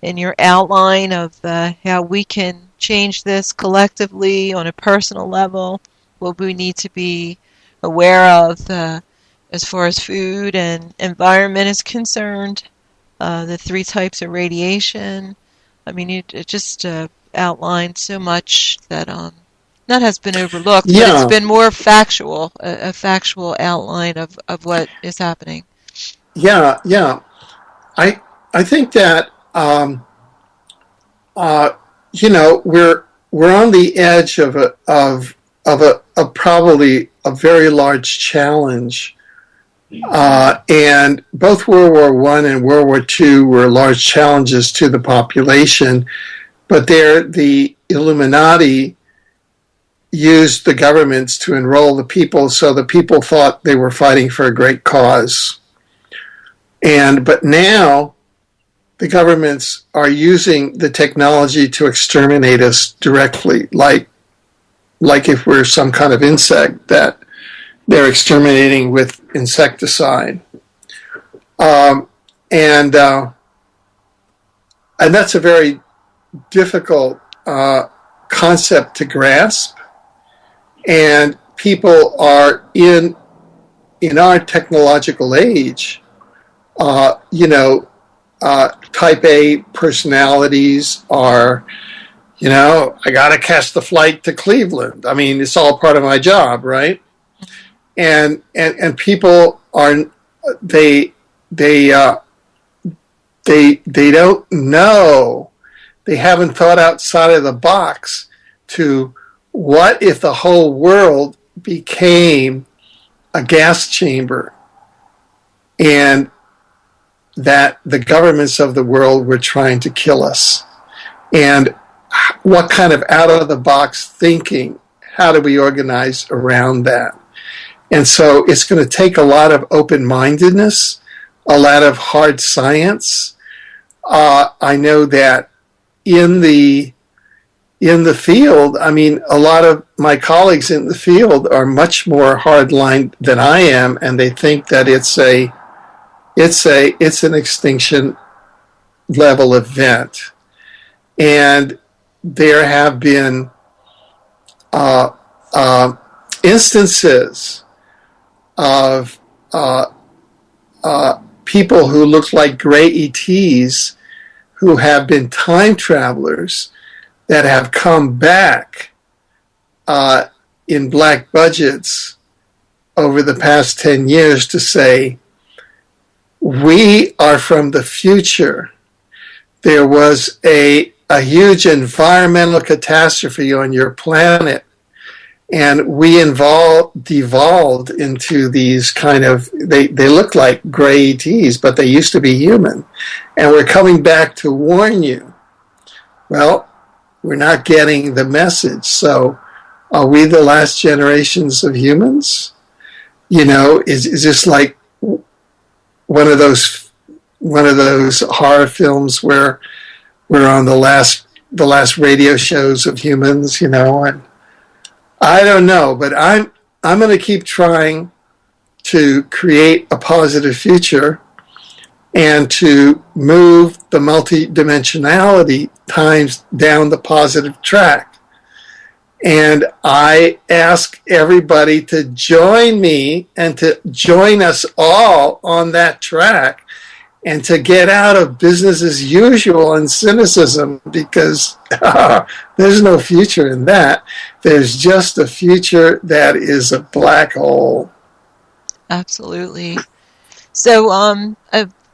in your outline of how we can change this collectively on a personal level, what we need to be aware of as far as food and environment is concerned, the 3 types of radiation. I mean, it just outlined so much that has been overlooked, but it's been more factual, a factual outline of what is happening. I think that we're on the edge of probably a very large challenge, and both World War I and World War II were large challenges to the population, but the Illuminati used the governments to enroll the people, so the people thought they were fighting for a great cause. But now the governments are using the technology to exterminate us directly, like if we're some kind of insect that they're exterminating with insecticide. And that's a very difficult concept to grasp. And people are in our technological age, type A personalities are, I got to catch the flight to Cleveland. I mean, it's all part of my job, right? And people are, they don't know, they haven't thought outside of the box to what if the whole world became a gas chamber and that the governments of the world were trying to kill us? And what kind of out-of-the-box thinking, how do we organize around that? And so it's going to take a lot of open-mindedness, a lot of hard science. I know that in the field, I mean, a lot of my colleagues in the field are much more hardline than I am, and they think that it's a it's an extinction level event, and there have been instances of people who look like gray ETs who have been time travelers that have come back in black budgets over the past 10 years to say, we are from the future. There was a huge environmental catastrophe on your planet, and we devolved into these kind of, they look like gray ETs, but they used to be human. And we're coming back to warn you. Well, we're not getting the message. So are we the last generations of humans? You know, is this like one of those horror films where we're on the last radio shows of humans, you know? And I don't know, but I'm going to keep trying to create a positive future and to move the multidimensionality times down the positive track. And I ask everybody to join me and to join us all on that track and to get out of business as usual and cynicism, because there's no future in that. There's just a future that is a black hole. Absolutely. So,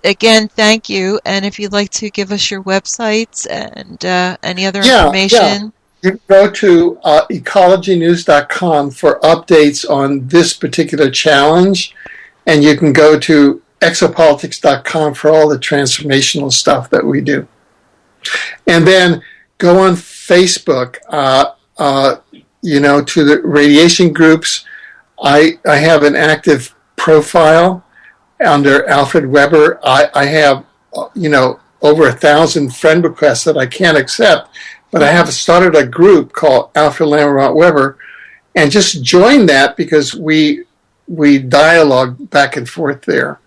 again, thank you. And if you'd like to give us your websites and any other information. Yeah. You can go to ecologynews.com for updates on this particular challenge, and you can go to exopolitics.com for all the transformational stuff that we do. And then go on Facebook, to the radiation groups. I have an active profile under Alfred Webre. I have, over 1,000 friend requests that I can't accept, but I have started a group called Alfred Lambremont Webre, and just join that because we dialogue back and forth there.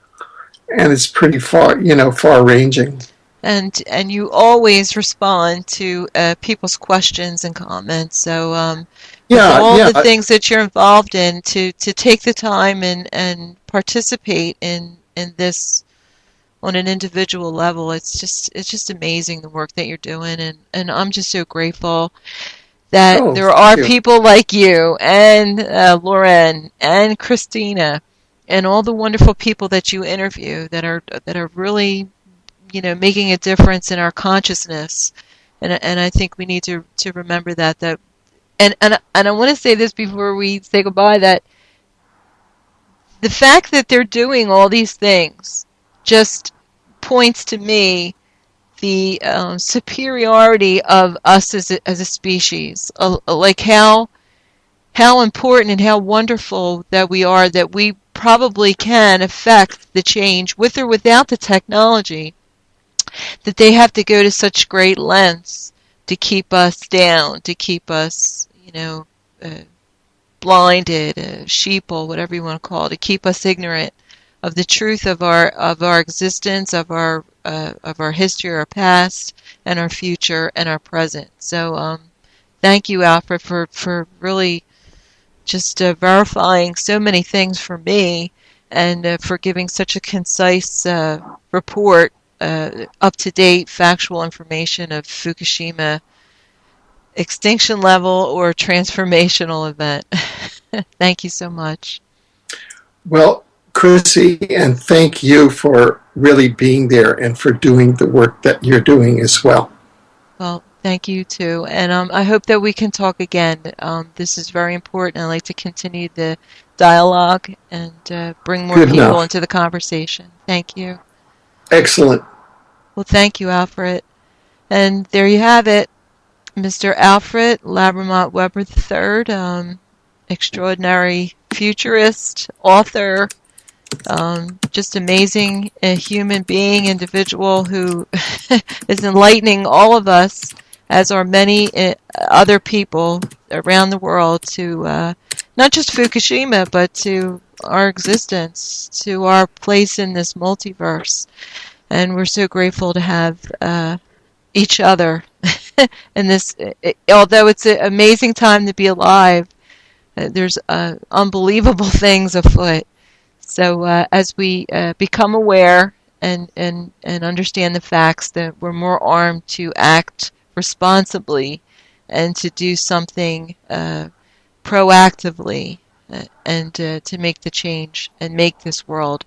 And it's pretty far-ranging. And you always respond to people's questions and comments. So the things that you're involved in, to take the time and participate in this on an individual level, it's just amazing the work that you're doing, and I'm just so grateful that there are people like you and Lauren and Christina and all the wonderful people that you interview that are really, making a difference in our consciousness. And I think we need to remember that and I want to say this before we say goodbye, that the fact that they're doing all these things just points to me the superiority of us as a species, like how important and how wonderful that we are, that we probably can affect the change with or without the technology, that they have to go to such great lengths to keep us down, to keep us, blinded, sheeple, whatever you want to call it, to keep us ignorant of the truth of our existence, of our history, our past, and our future, and our present. So thank you, Alfred, for really just verifying so many things for me, and for giving such a concise report, up-to-date factual information of Fukushima extinction level or transformational event. Thank you so much. Well, Chrissy, and thank you for really being there and for doing the work that you're doing as well. Well, thank you too. And I hope that we can talk again. This is very important. I'd like to continue the dialogue and bring more people into the conversation. Thank you. Excellent. Well, thank you, Alfred. And there you have it. Mr. Alfred Lambremont Webre III, extraordinary futurist, author, just amazing human being, individual who is enlightening all of us as are many other people around the world, to not just Fukushima, but to our existence, to our place in this multiverse. And we're so grateful to have each other in this. Although it's an amazing time to be alive, there's unbelievable things afoot. So as we become aware and understand the facts, that we're more armed to act responsibly and to do something proactively, and to make the change and make this world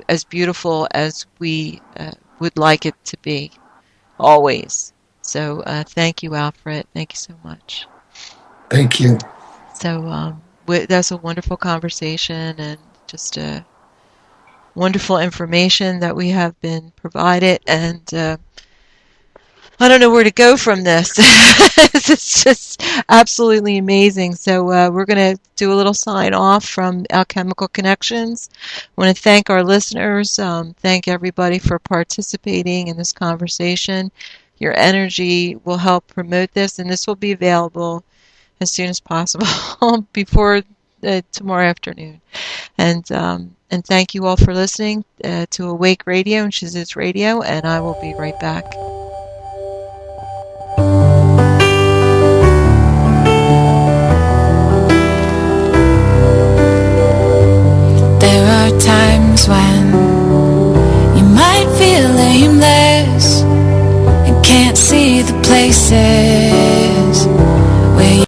as beautiful as we would like it to be, always. So thank you, Alfred. Thank you so much. Thank you. So that's a wonderful conversation, and just wonderful information that we have been provided. And I don't know where to go from this. It's just absolutely amazing. So we're going to do a little sign off from Alchemical Connections. I want to thank our listeners. Thank everybody for participating in this conversation. Your energy will help promote this, and this will be available as soon as possible before tomorrow afternoon. And thank you all for listening to Awake Radio and Shazuz Radio, and I will be right back. There are times when you might feel aimless and can't see the places where you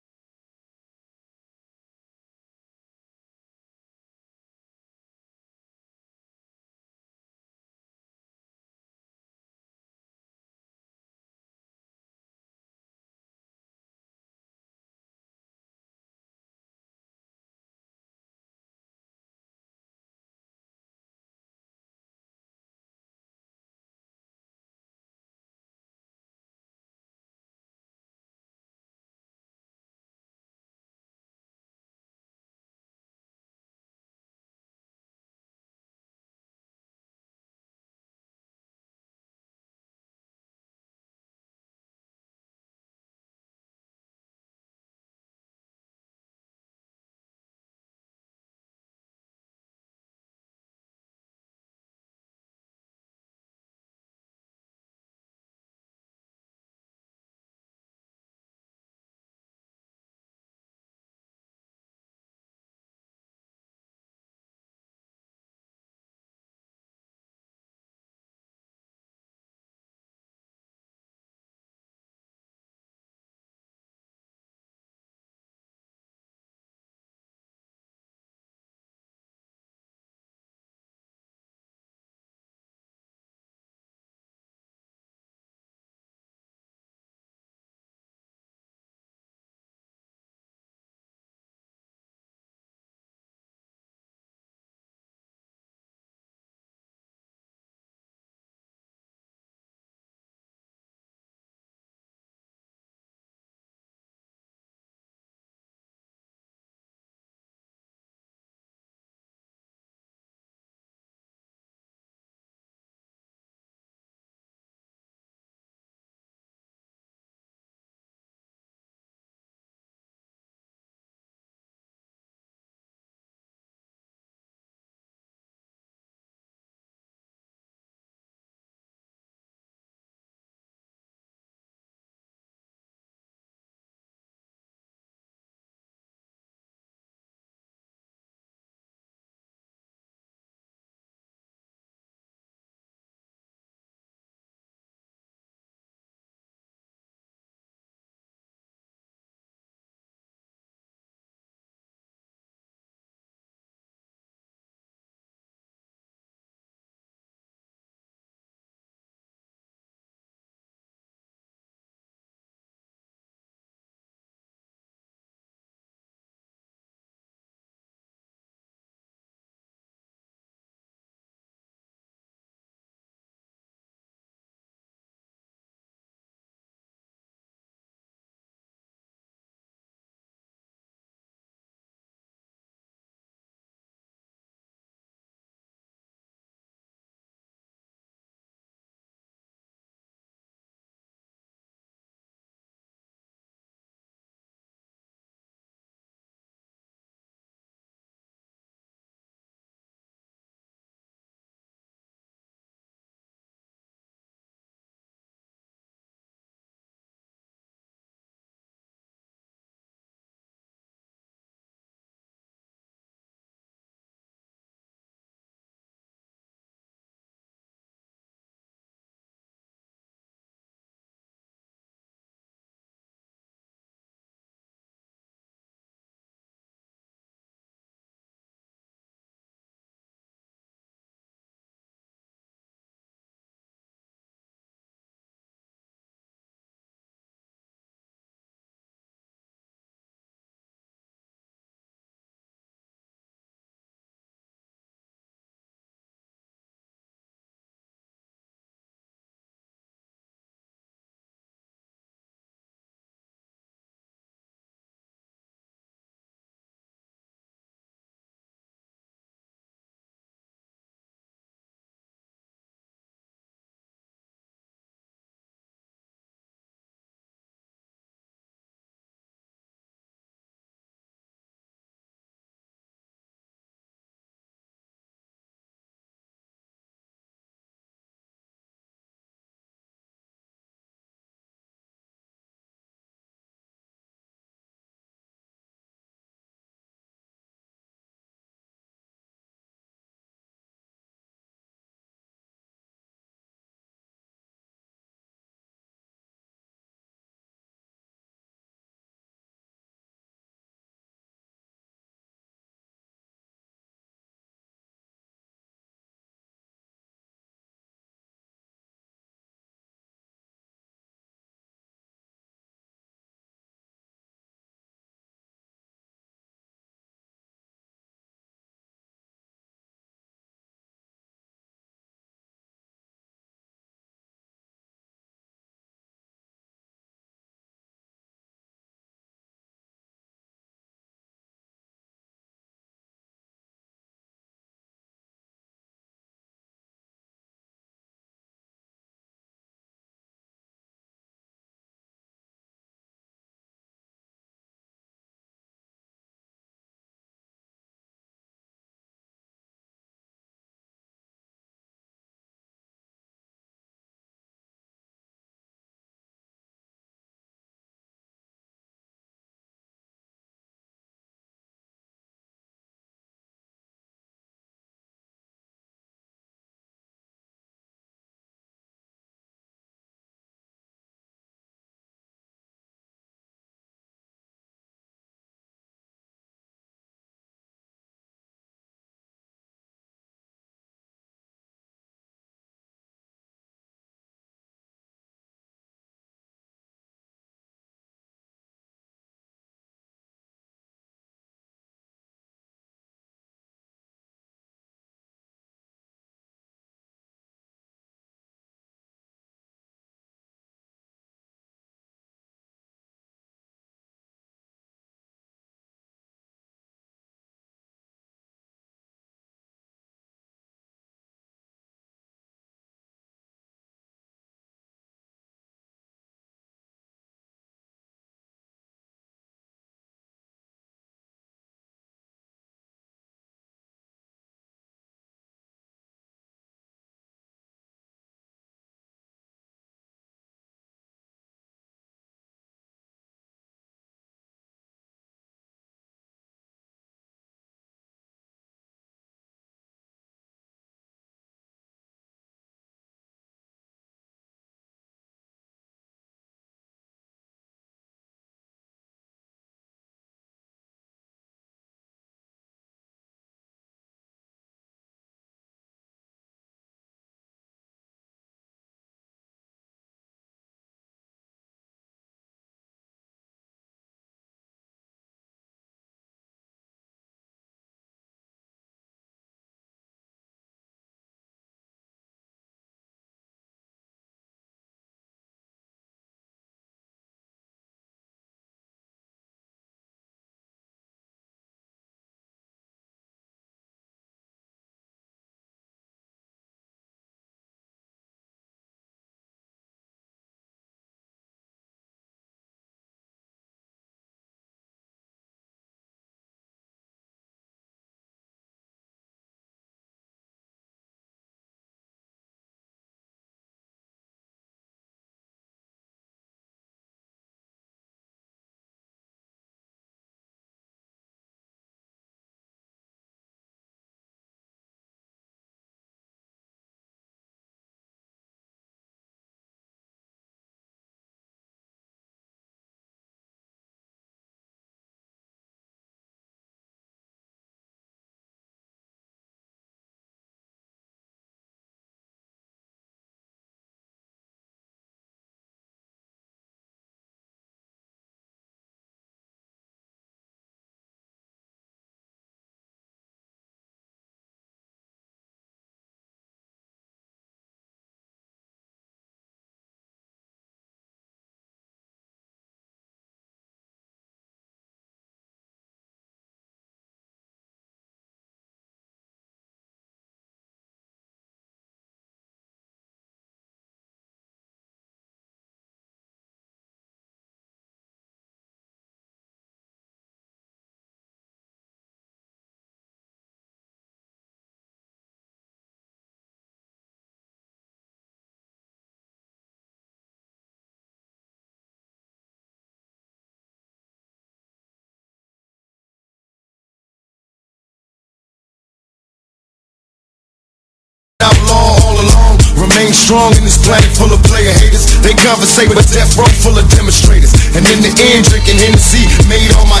remain strong in this planet full of player haters. They conversate with death row full of demonstrators. And in the end, drinking Hennessy made all my